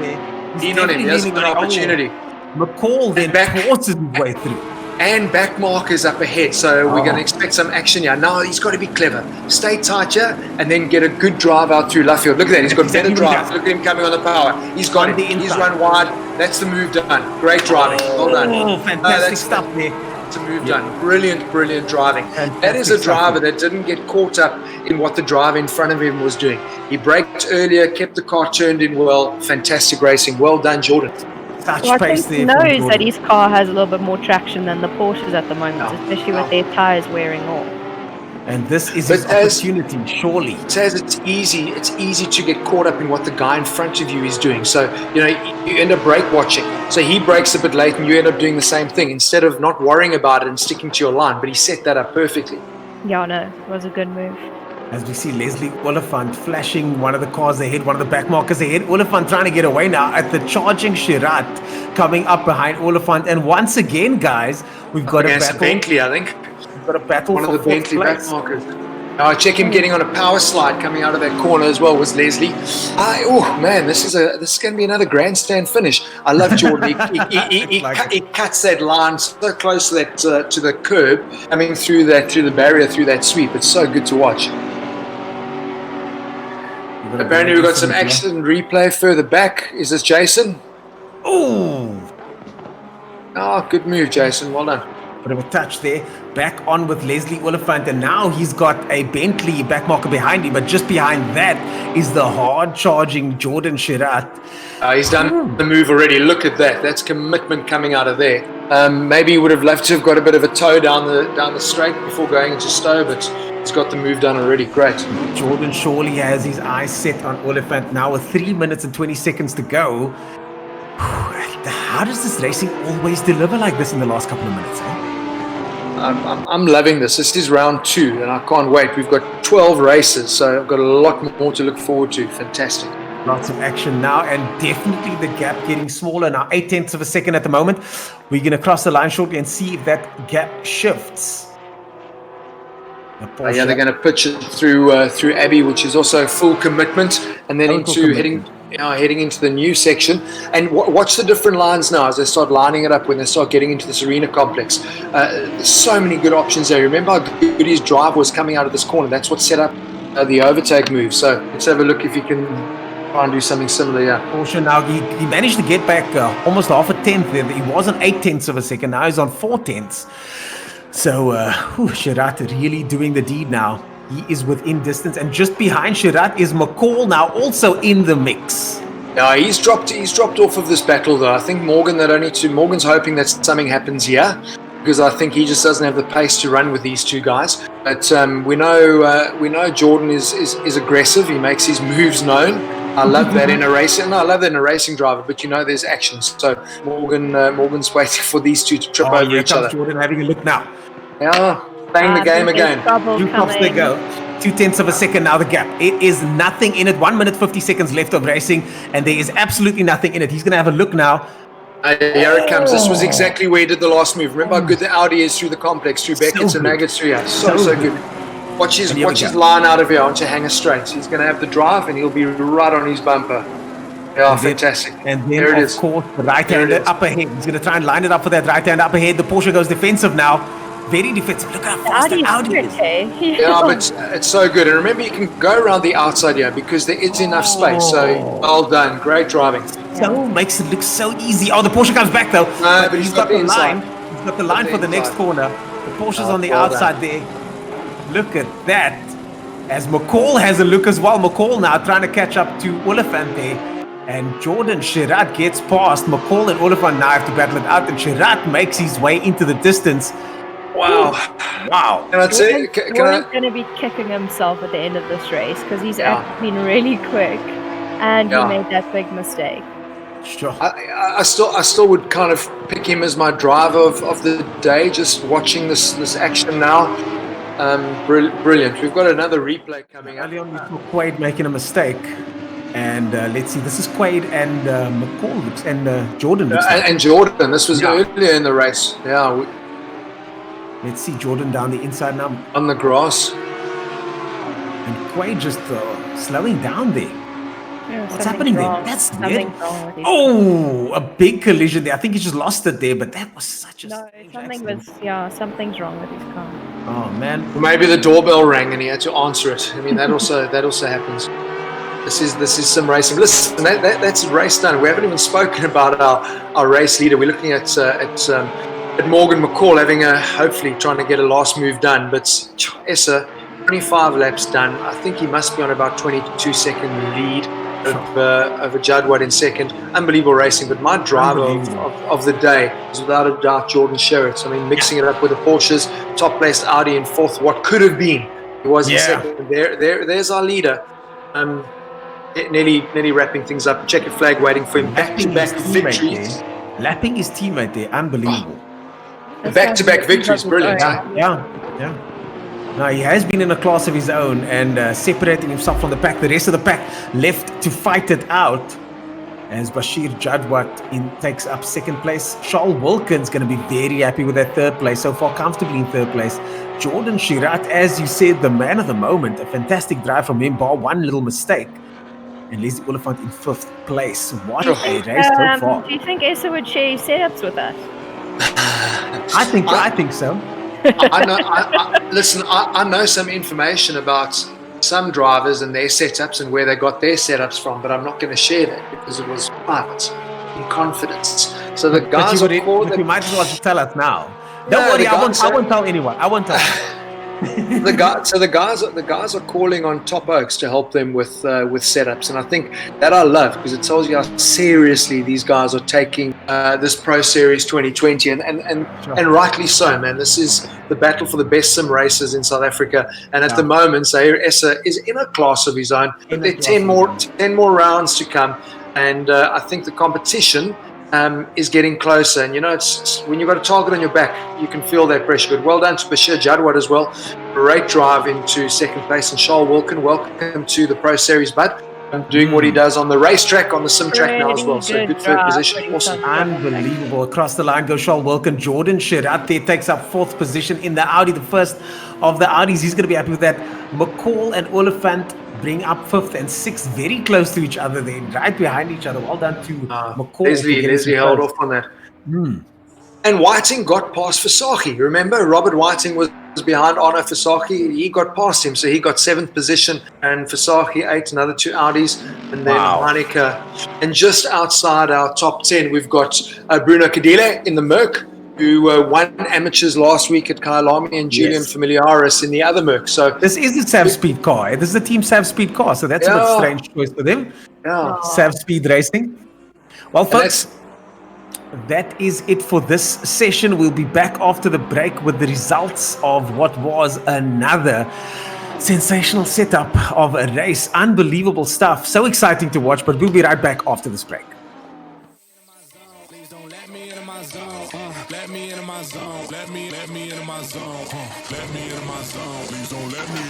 Lean on him. He has an opportunity. McCall then forces his way through. And back markers up ahead, so we're going to expect some action here. Now he's got to be clever. Stay tight here, and then get a good drive out through left field. Look at that, he's got better drive. Look at him coming on the power. He's got it. He's run wide. That's the move done. Great driving. Well done. Oh, fantastic stuff there. That's a move done. Brilliant driving. That is a driver that didn't get caught up in what the driver in front of him was doing. He braked earlier, kept the car turned in well. Fantastic racing. Well done, Jordan. Well, I think he knows that his car has a little bit more traction than the Porsches at the moment, especially with their tyres wearing off. And this is his opportunity, surely. Taz, it's easy to get caught up in what the guy in front of you is doing. So, you end up brake watching. So he brakes a bit late and you end up doing the same thing instead of not worrying about it and sticking to your line. But he set that up perfectly. Yeah, no, it was a good move. As we see Leslie Oliphant flashing one of the cars ahead, one of the back markers ahead. Oliphant trying to get away now at the charging Shirat coming up behind Oliphant. And once again, guys, we've got a battle. Bentley, I think. We've got a battle one for of the Bentley place. back markers. I check him getting on a power slide coming out of that corner as well was Leslie. Oh man, this is going to be another grandstand finish. I love Jordan. He cuts that line so close to that to the curb, coming through the barrier, through that sweep. It's so good to watch. Apparently, we've got some action replay further back. Is this Jason? Oh, good move, Jason. Well done. Bit of a touch there. Back on with Leslie Oliphant, and now he's got a Bentley back marker behind him, but just behind that is the hard charging Jordan Shirat. He's done the move already. Look at that. That's commitment coming out of there. Maybe he would have loved to have got a bit of a toe down the straight before going into Stowe, but he's got the move done already. Great. Jordan surely has his eyes set on Oliphant now with 3 minutes and 20 seconds to go. How does this racing always deliver like this in the last couple of minutes? I'm loving this. This is round 2, and I can't wait. We've got 12 races, so I've got a lot more to look forward to. Fantastic. Lots of action now, and definitely the gap getting smaller now. 0.8 of a second at the moment. We're going to cross the line shortly and see if that gap shifts. Yeah, they're going to pitch it through Abbey, which is also full commitment, and then heading into the new section. And watch the different lines now as they start lining it up when they start getting into this arena complex. There's so many good options there. Remember how good his drive was coming out of this corner. That's what set up the overtake move. So let's have a look if he can try and do something similar. Yeah. Porsche now, he managed to get back almost half a tenth there. He was on 0.8 of a second. Now he's on 0.4. So Shirat really doing the deed now. He is within distance, and just behind Shirat is McCall now, also in the mix. Yeah, he's dropped off of this battle though. I think Morgan's hoping that something happens here, because I think he just doesn't have the pace to run with these two guys. But we know Jordan is aggressive. He makes his moves known. I love that in a racing. No, I love that in a racing driver. But there's action. So Morgan's waiting for these two to trip over each other. Jordan having a look now. Yeah, playing the game again. Two cops they go. 0.2 of a second now the gap. It is nothing in it. 1 minute 50 seconds left of racing, and there is absolutely nothing in it. He's going to have a look now. Here it comes. This was exactly where he did the last move. Remember how good the Audi is through the complex, through Beckett's and Maggots through here. So good. Watch his line out of here onto hanger straight. He's going to have the drive, and he'll be right on his bumper. Yeah, fantastic. And then, of course, the right-hander up ahead. He's going to try and line it up for that right-hand up ahead. The Porsche goes defensive now. Very defensive. Look how fast the Audi is. Yeah, but it's so good. And remember, you can go around the outside here because there is enough space. So, well done. Great driving. So makes it look so easy. Oh, the Porsche comes back, though. No, but he's got the line. He's got the line for the next corner. The Porsche's on the outside there. Look at that. As McCall has a look as well. McCall now trying to catch up to Oliphant there. And Jordan Shirat gets past. McCall and Oliphant now have to battle it out. And Shirat makes his way into the distance. Wow. Can I say? He's going to be kicking himself at the end of this race because he's been really quick and he made that big mistake. Sure. I still would kind of pick him as my driver of the day. Just watching this action now, brilliant. We've got another replay coming up. Early on, we saw Quaid making a mistake. And let's see, this is Quaid and McCall looks, and Jordan looks like. And Jordan, this was earlier in the race. Yeah. Let's see Jordan down the inside now. On the grass. And Quaid just slowing down there. Yeah, What's happening wrong. there? That's Something's weird. wrong with his Oh, a big collision there. I think he just lost it there, but that was such a No, strange something accident. something's wrong with his car. Oh man. Maybe the doorbell rang and he had to answer it. I mean, that also happens. This is some racing. Listen, that's race done. We haven't even spoken about our race leader. We're looking at Morgan McCall having hopefully trying to get a last move done. But Essa, 25 laps done. I think he must be on about 22-second lead over Jadwat in second. Unbelievable racing. But my driver of the day is without a doubt Jordan Sherritt. I mean, mixing it up with the Porsches, top placed Audi in fourth. What could have been, he was in second. There's our leader. Nearly wrapping things up. Checkered flag waiting for him. Back-to-back victories. Lapping his teammate there, unbelievable. Back-to-back victories, brilliant. Yeah. No, he has been in a class of his own and separating himself from the pack. The rest of the pack left to fight it out. As Bashir Jadwat takes up second place. Charles Wilkins going to be very happy with that third place. So far, comfortably in third place. Jordan Sherritt, as you said, the man of the moment. A fantastic drive from him, bar one little mistake. And Leslie Oliphant in fifth place. What a race so far. Do you think Essa would share his setups with us? I think so. I know some information about some drivers and their setups and where they got their setups from, but I'm not going to share that because it was private, in confidence. So the guys you might as well just tell us now. Don't worry, I won't tell anyone. I won't tell anyone. the guys are calling on Top Oaks to help them with setups, and I think that I love because it tells you how seriously these guys are taking this Pro Series 2020, and rightly so, man. This is the battle for the best sim racers in South Africa, and at the moment, Zaire Essa is in a class of his own. But there are 10 more rounds to come, and I think the competition is getting closer. And it's when you've got a target on your back, you can feel that pressure. But well done to Bashir Jadwat as well. Great drive into second place. And Charles Wilkin, welcome to the Pro Series, bud. Doing what he does on the racetrack, on the sim track now as well. So good third position. Awesome. Unbelievable. Across the line goes Charles Wilkin. Jordan Sherritt there takes up fourth position in the Audi, the first of the Audis. He's going to be happy with that. McCall and Oliphant bring up fifth and sixth, very close to each other. They're right behind each other. Well done to McCall. Leslie held off on that. And Whiting got past Versace. Remember, Robert Whiting was behind Arno Versace. He got past him, so he got seventh position. And Versace ate another two Audis. And then Heineke. And just outside our top 10, we've got Bruno Cadile in the Merc, who won amateurs last week at Kyalami, and Julian Familiaris in the other Merc. So this is the Sav Speed car. This is the team Sav Speed car. So that's a bit strange choice for them. Yeah. Sav Speed Racing. Well, folks, that is it for this session. We'll be back after the break with the results of what was another sensational setup of a race. Unbelievable stuff. So exciting to watch, but we'll be right back after this break. Let me into my zone. Let me into my zone. Let me into my zone. Let me into my zone. Please don't let me in.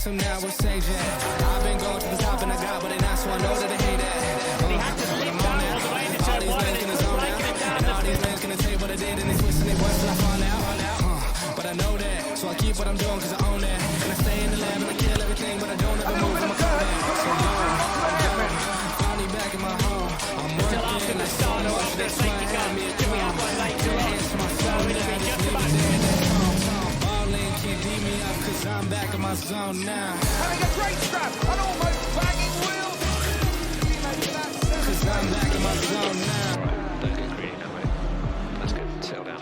So now we're saving. I've been going to the top and I got what they not, so I know that they hate that. All these lanes gonna zone out, and all these lanes gonna tell you what I did, and they twisting their words till I fall out. But I know that, so I keep what I'm doing cause I own that. And I stay in the lab and I kill everything, but I don't ever move from a Kodak. So finally back in my home. I'm working like so much, that's why I had me a drum. It's my phone now, just leave it there. All in can't beat me up cause I'm back in my zone now. Having a great strap, an almost banging wheel. Cause I'm back in my zone now. Don't get greedy now, mate. Let's go. Settle down.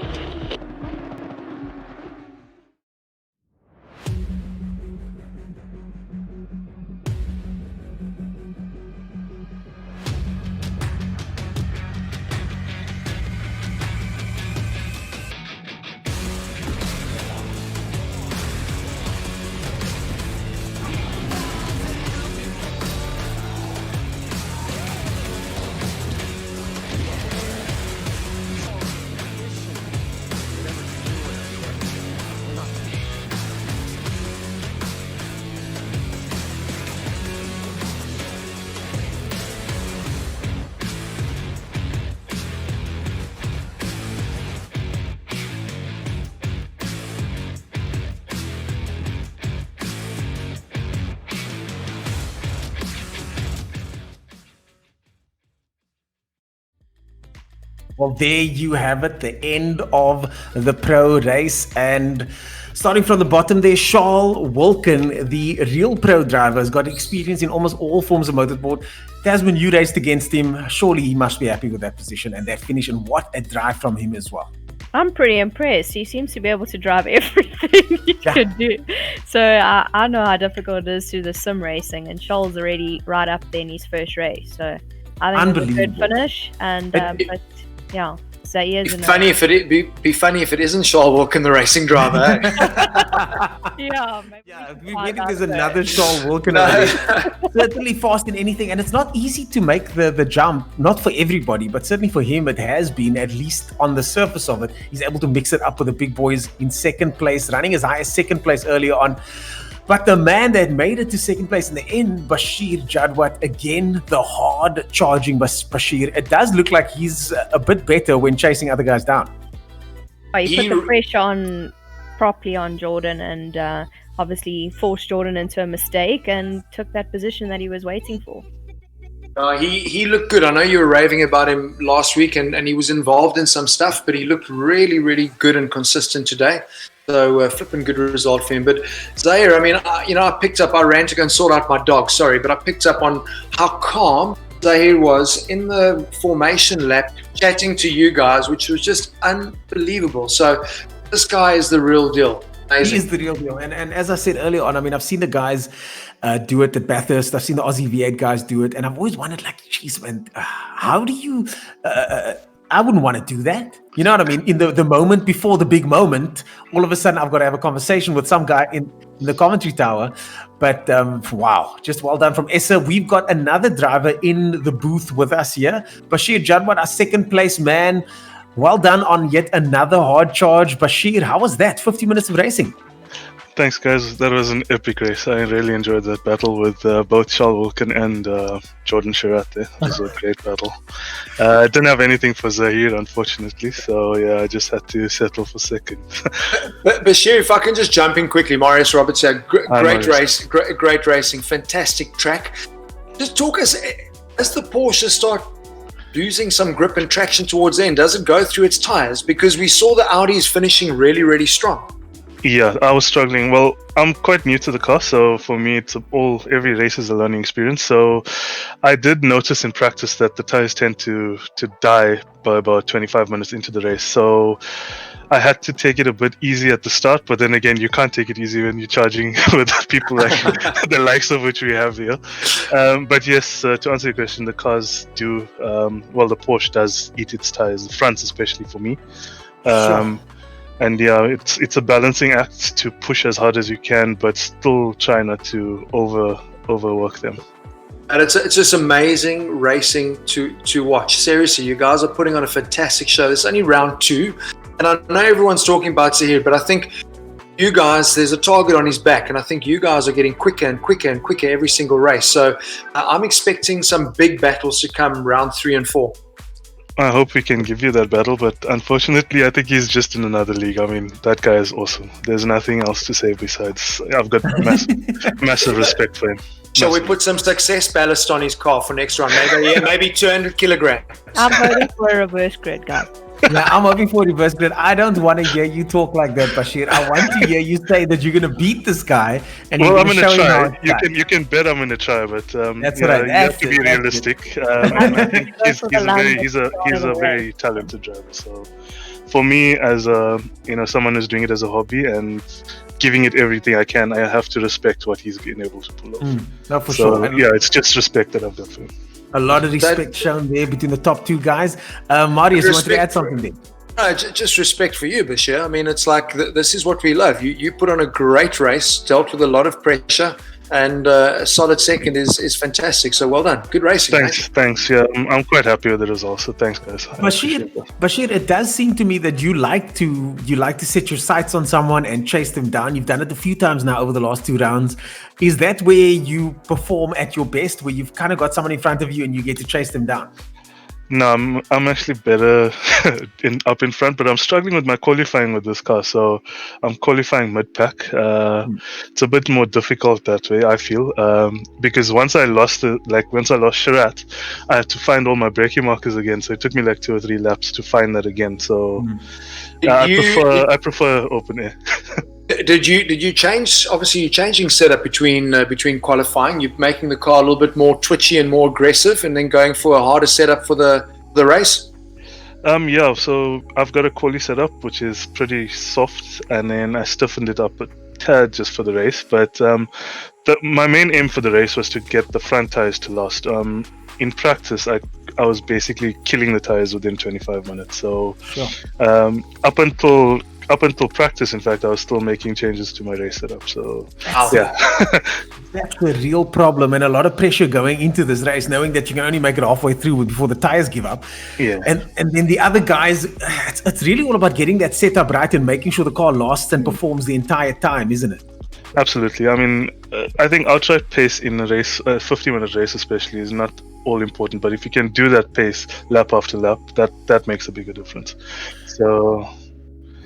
Well, there you have it, the end of the pro race. And starting from the bottom there, Charles Wilkin, the real pro driver, has got experience in almost all forms of motorsport. Tasman, you raced against him. Surely he must be happy with that position and that finish, and what a drive from him as well. I'm pretty impressed. He seems to be able to drive everything he could do. So I know how difficult it is to the sim racing, and Charles already right up there in his first race. So I think it's a good finish. And but yeah, so he is. Be funny if it isn't Charles Wilkin, the racing driver. Yeah, maybe maybe there's another Charles Wilkin over there. Certainly fast in anything, and it's not easy to make the jump. Not for everybody, but certainly for him, it has been, at least on the surface of it. He's able to mix it up with the big boys in second place, running as high as second place earlier on. But the man that made it to second place in the end, Bashir Jadwat, again, the hard charging Bashir. It does look like he's a bit better when chasing other guys down. He put the pressure on properly on Jordan, and obviously forced Jordan into a mistake and took that position that he was waiting for. He looked good. I know you were raving about him last week, and he was involved in some stuff, but he looked really, really good and consistent today. So flipping good result for him. But Zaire, I mean, I ran to go and sort out my dog, sorry, but I picked up on how calm Zaire was in the formation lap, chatting to you guys, which was just unbelievable. So this guy is the real deal. Amazing. He is the real deal. And as I said earlier on, I mean, I've seen the guys do it at Bathurst. I've seen the Aussie V8 guys do it. And I've always wondered, like, geez, man, how do you... I wouldn't want to do that. You know what I mean? In the moment before the big moment, all of a sudden I've got to have a conversation with some guy in the commentary tower. But wow, just well done from Essa. We've got another driver in the booth with us here. Bashir Jadwat, our second place man. Well done on yet another hard charge. Bashir, how was that? 50 minutes of racing. Thanks, guys. That was an epic race. I really enjoyed that battle with both Charles Wilkin and Jordan Chirac there. It was a great battle. I didn't have anything for Zahir, unfortunately, so yeah, I just had to settle for second. But Bashir, if I can just jump in quickly, Marius Roberts here. Great race, great racing, fantastic track. Just talk us, as the Porsche start losing some grip and traction towards the end, does it go through its tires? Because we saw the Audis finishing really, really strong. Yeah, I was struggling. Well, I'm quite new to the car, so for me, every race is a learning experience. So I did notice in practice that the tires tend to die by about 25 minutes into the race. So I had to take it a bit easy at the start, but then again, you can't take it easy when you're charging with people like the likes of which we have here. But yes, to answer your question, the cars do, the Porsche does eat its tires, the fronts especially for me. Sure. And yeah, it's a balancing act to push as hard as you can, but still try not to overwork them. And it's just amazing racing to watch. Seriously, you guys are putting on a fantastic show. It's only round 2, and I know everyone's talking about Zahir, but I think you guys, there's a target on his back, and I think you guys are getting quicker and quicker and quicker every single race. So I'm expecting some big battles to come round 3 and 4. I hope we can give you that battle, but unfortunately, I think he's just in another league. I mean, that guy is awesome. There's nothing else to say besides I've got massive respect for him. Shall we put some success ballast on his car for next round? Maybe 200 kilograms. I'm voting for a reverse grid, guys. Yeah, I'm hoping for reverse grid. I don't want to hear you talk like that, Bashir. I want to hear you say that you're going to beat this guy. And I'm going to try. You can bet I'm going to try, but that's right. You have to be realistic. And I think he's a very talented driver. So for me, as someone who's doing it as a hobby and giving it everything I can, I have to respect what he's been able to pull off. No, for sure. Yeah, it's just respect that I've got for him. A lot of respect shown there between the top 2 guys. Marius, you want to add something there? No, just respect for you, Bashir. I mean, it's like this is what we love. You put on a great race, dealt with a lot of pressure, and a solid second is fantastic. So well done. Good racing. Thanks. Yeah, I'm quite happy with the results. So thanks, guys. Bashir, it does seem to me that you like to set your sights on someone and chase them down. You've done it a few times now over the last 2 rounds. Is that where you perform at your best, where you've kind of got someone in front of you and you get to chase them down? No, I'm actually better up in front, but I'm struggling with my qualifying with this car. So I'm qualifying mid pack. It's a bit more difficult that way, I feel, because once I lost Sharat, I had to find all my braking markers again. So it took me like 2 or 3 laps to find that again. So I prefer open air. Did you change? Obviously, you're changing setup between qualifying. You're making the car a little bit more twitchy and more aggressive, and then going for a harder setup for the race. Yeah. So I've got a quali setup which is pretty soft, and then I stiffened it up a tad just for the race. But my main aim for the race was to get the front tires to last. In practice, I was basically killing the tires within 25 minutes. So up until practice, in fact, I was still making changes to my race setup. So, yeah. That's the real problem, and a lot of pressure going into this race, knowing that you can only make it halfway through before the tires give up. Yeah. And then the other guys, it's really all about getting that setup right and making sure the car lasts and performs the entire time, isn't it? Absolutely. I mean, I think outright pace in a race, 50-minute race especially, is not all important. But if you can do that pace lap after lap, that makes a bigger difference. So.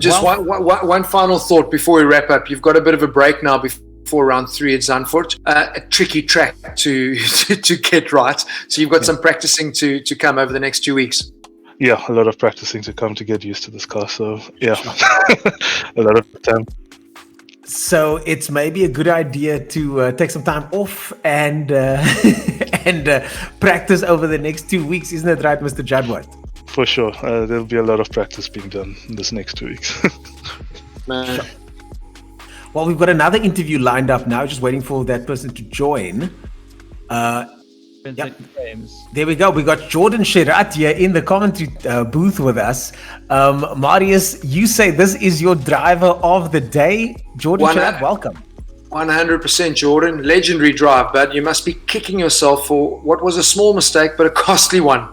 Just one final thought before we wrap up. You've got a bit of a break now before round 3 at Zandvoort. A tricky track to get right. So you've got some practicing to come over the next 2 weeks. Yeah, a lot of practicing to come to get used to this car. So yeah, a lot of time. So it's maybe a good idea to take some time off and practice over the next 2 weeks, isn't it right, Mr. Jadwat? For sure. There'll be a lot of practice being done this next 2 weeks. Man. Sure. Well, we've got another interview lined up now, just waiting for that person to join. Yep. There we go. We got Jordan Sherat here in the commentary booth with us. Marius, you say this is your driver of the day. Jordan Sherat, welcome. 100% Jordan. Legendary drive, but you must be kicking yourself for what was a small mistake, but a costly one.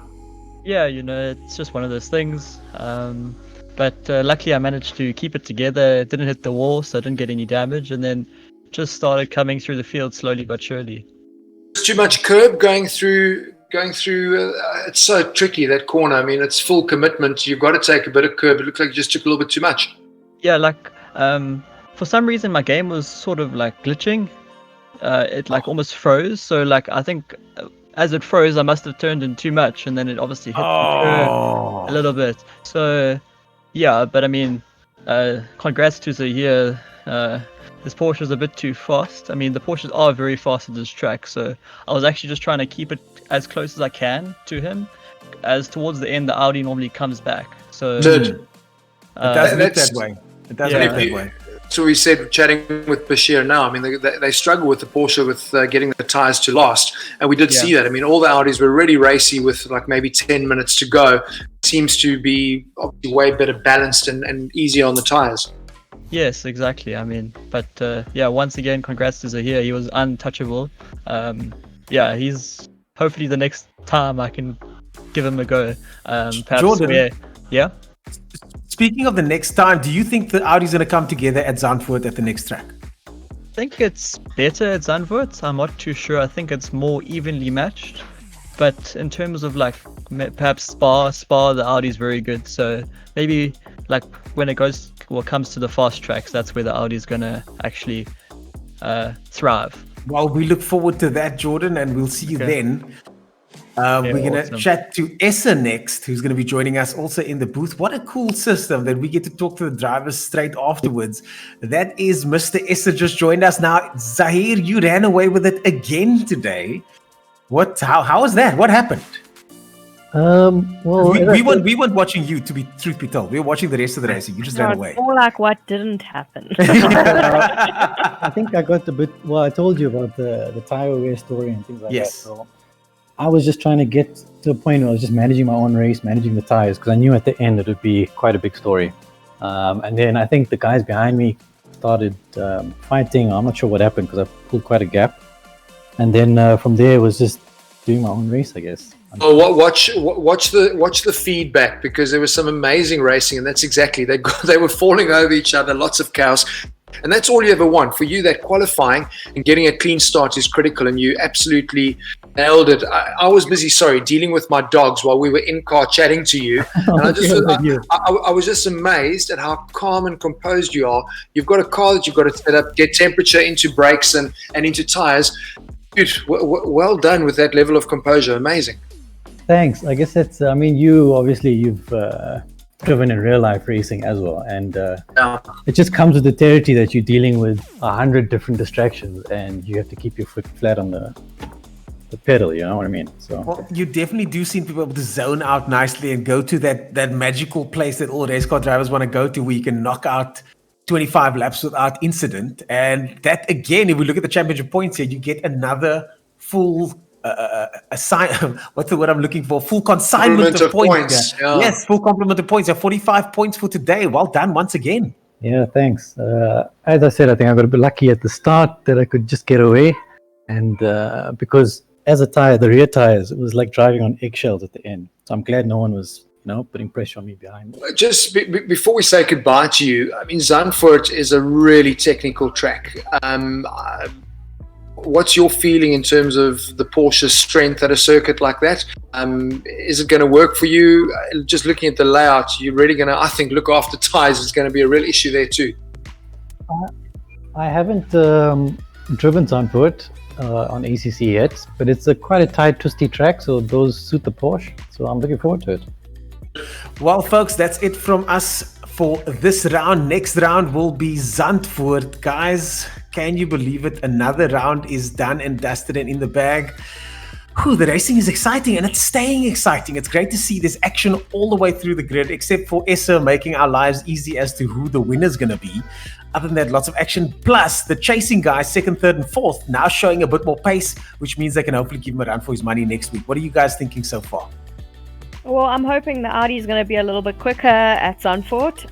Yeah, it's just one of those things. But luckily I managed to keep it together. It didn't hit the wall, so I didn't get any damage, and then just started coming through the field slowly but surely. It's too much curb going through. It's so tricky, that corner. I mean, it's full commitment. You've got to take a bit of curb. It looked like you just took a little bit too much. Yeah, for some reason my game was sort of glitching. It almost froze. So I think as it froze, I must have turned in too much, and then it obviously hit the curb a little bit. So, yeah, but I mean, congrats to Zahir. This Porsche is a bit too fast. I mean, the Porsches are very fast at this track, so I was actually just trying to keep it as close as I can to him. As towards the end, the Audi normally comes back. So it doesn't look that way. It doesn't look that way. So we said, chatting with Bashir now, I mean, they struggle with the Porsche with getting the tires to last. And we did see that. I mean, all the Audis were really racy with maybe 10 minutes to go. Seems to be obviously way better balanced and easier on the tires. Yes, exactly. I mean, but once again, congrats to Zahir. He was untouchable. He's hopefully the next time I can give him a go. Perhaps Jordan, Speaking of the next time, do you think the Audi's going to come together at Zandvoort at the next track? I think it's better at Zandvoort. I'm not too sure. I think it's more evenly matched. But in terms of perhaps Spa, the Audi's very good. So maybe when it comes to the fast tracks, that's where the Audi's going to actually thrive. Well, we look forward to that, Jordan, and we'll see you then. We're going to chat to Essa next, who's going to be joining us also in the booth. What a cool system that we get to talk to the drivers straight afterwards. That is Mr. Essa just joined us. Now, Zahir, you ran away with it again today. How was that? What happened? Well, we weren't watching you, truth be told. We were watching the rest of the racing. You just ran away. It's more like what didn't happen. I think I got I told you about the tire wear story and things like that. So I was just trying to get to a point where I was just managing my own race, managing the tires, because I knew at the end it would be quite a big story. And then I think the guys behind me started fighting. I'm not sure what happened because I pulled quite a gap. And then from there, it was just doing my own race, I guess. Oh, watch the feedback, because there was some amazing racing, and that's exactly they were falling over each other, lots of chaos, and that's all you ever want. For you, that qualifying and getting a clean start is critical, and you absolutely Nailed it. I was busy, dealing with my dogs while we were in car chatting to you. And I was just amazed at how calm and composed you are. You've got a car that you've got to set up, get temperature into brakes and into tires. Dude, well done with that level of composure. Amazing. Thanks. I guess that's, you've driven in real life racing as well. And it just comes with the territory that you're dealing with 100 different distractions and you have to keep your foot flat on the pedal, you know what I mean? So well, you definitely do seem to be able to zone out nicely and go to that magical place that all race car drivers want to go to, where you can knock out 25 laps without incident. And that, again, if we look at the championship points here, you get another full what's the word I'm looking for? Full consignment of points. Yeah. Yes, full complement of points. 45 points for today. Well done once again. Yeah, thanks. As I said, I think I got a bit lucky at the start that I could just get away. And because as a tire, the rear tires, it was like driving on eggshells at the end. So I'm glad no one was, putting pressure on me behind. Just before we say goodbye to you, I mean, Zandvoort is a really technical track. What's your feeling in terms of the Porsche's strength at a circuit like that? Is it going to work for you? Just looking at the layout, you're really going to, I think, look after tires is going to be a real issue there too. I haven't driven Zandvoort on ACC yet, but it's quite a tight, twisty track, so those suit the Porsche. So I'm looking forward to it. Well, folks, that's it from us for this round. Next round will be Zandvoort. Guys, can you believe it? Another round is done and dusted and in the bag. Whew, the racing is exciting and it's staying exciting. It's great to see this action all the way through the grid, except for Essa making our lives easy as to who the winner's going to be. Other than that, lots of action. Plus, the chasing guys, second, third, and fourth, now showing a bit more pace, which means they can hopefully give him a run for his money next week. What are you guys thinking so far? Well, I'm hoping the Audi is going to be a little bit quicker at Zandvoort,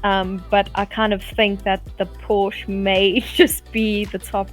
but I kind of think that the Porsche may just be the top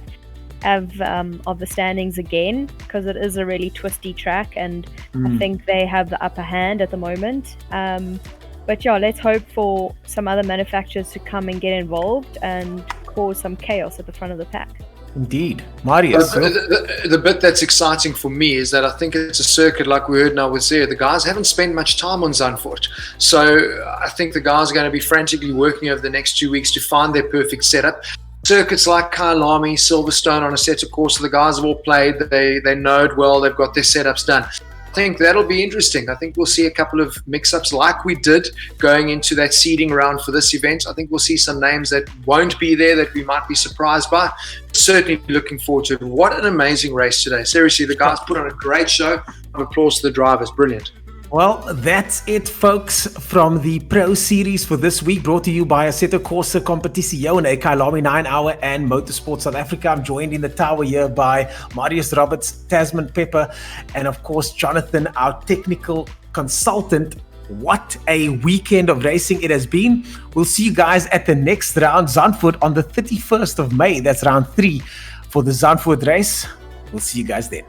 of the standings again, because it is a really twisty track, and I think they have the upper hand at the moment. But yeah, let's hope for some other manufacturers to come and get involved and cause some chaos at the front of the pack. Indeed. Marius. The bit that's exciting for me is that I think it's a circuit, like we heard now with Zia. The guys haven't spent much time on Zandvoort. So I think the guys are going to be frantically working over the next 2 weeks to find their perfect setup. Circuits like Kyalami, Silverstone on a set of course, the guys have all played. They know it well. They've got their setups done. I think that'll be interesting. I think we'll see a couple of mix-ups like we did going into that seeding round for this event. I think we'll see some names that won't be there that we might be surprised by. Certainly looking forward to it. What an amazing race today. Seriously, the guys put on a great show. Applause to the drivers. Brilliant. Well, that's it, folks, from the Pro Series for this week, brought to you by Assetto Corsa Competizione, Kyalami 9 Hour and Motorsport South Africa. I'm joined in the tower here by Marius Roberts, Tasman Pepper, and of course, Jonathan, our technical consultant. What a weekend of racing it has been. We'll see you guys at the next round, Zandvoort, on the 31st of May. That's round 3 for the Zandvoort race. We'll see you guys then.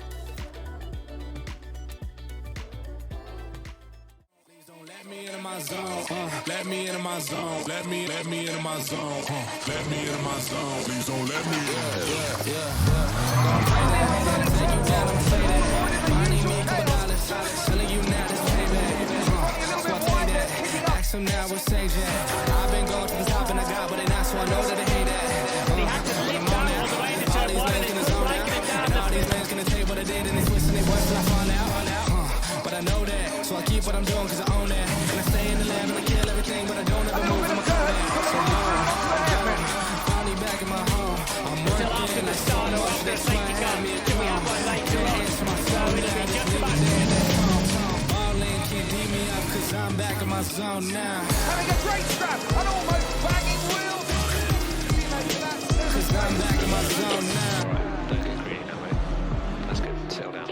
Let me into my zone. Let me into my zone. Let me into my zone. Please don't let me in. Take you down, I'm faded. I need me a couple dollars. Telling you now this payback. So I take that. Ask him now what's sage at. I've been going to the top and I got what they not, so I know that they hate that. But I'm on that. All these lanes gonna zone out. And all these lanes gonna tell you what I did and they twist and they bust till I fall out. But I know that, so I keep what I'm doing cause I own that. And I stay in the lab and I kill everything, but I don't ever move from a corner. So finally back in my home. I'm working and I so much, that's why I had me a call. Hands to my soul, now just leave it there, that's home. All in, can't beat me up cause I'm back in my zone now. Having a great strap, and almost bagging wheels. Cause I'm back in my zone now. Don't get greedy now, mate. Let's get settled down.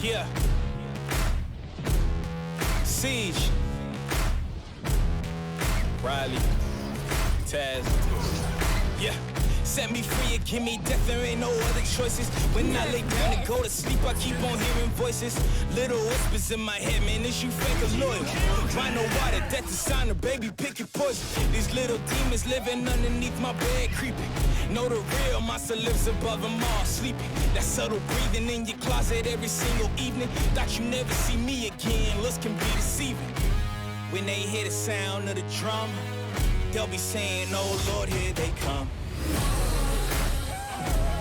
Yeah. Siege. Riley. Taz. Yeah. Set me free and give me death, there ain't no other choices. When I lay down and go to sleep, I keep on hearing voices. Little whispers in my head, man, is you fake or loyal? Find no water, death is sign, baby, pick your poison. These little demons living underneath my bed, creeping. Know the real monster lives above them all, sleeping. That subtle breathing in your closet every single evening. Thought you never see me again, looks can be deceiving. When they hear the sound of the drum, they'll be saying, oh Lord, here they come.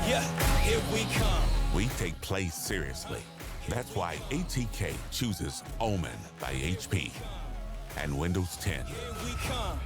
Yeah, here we come. We take play seriously. That's why ATK chooses Omen by HP and Windows 10. Here we come.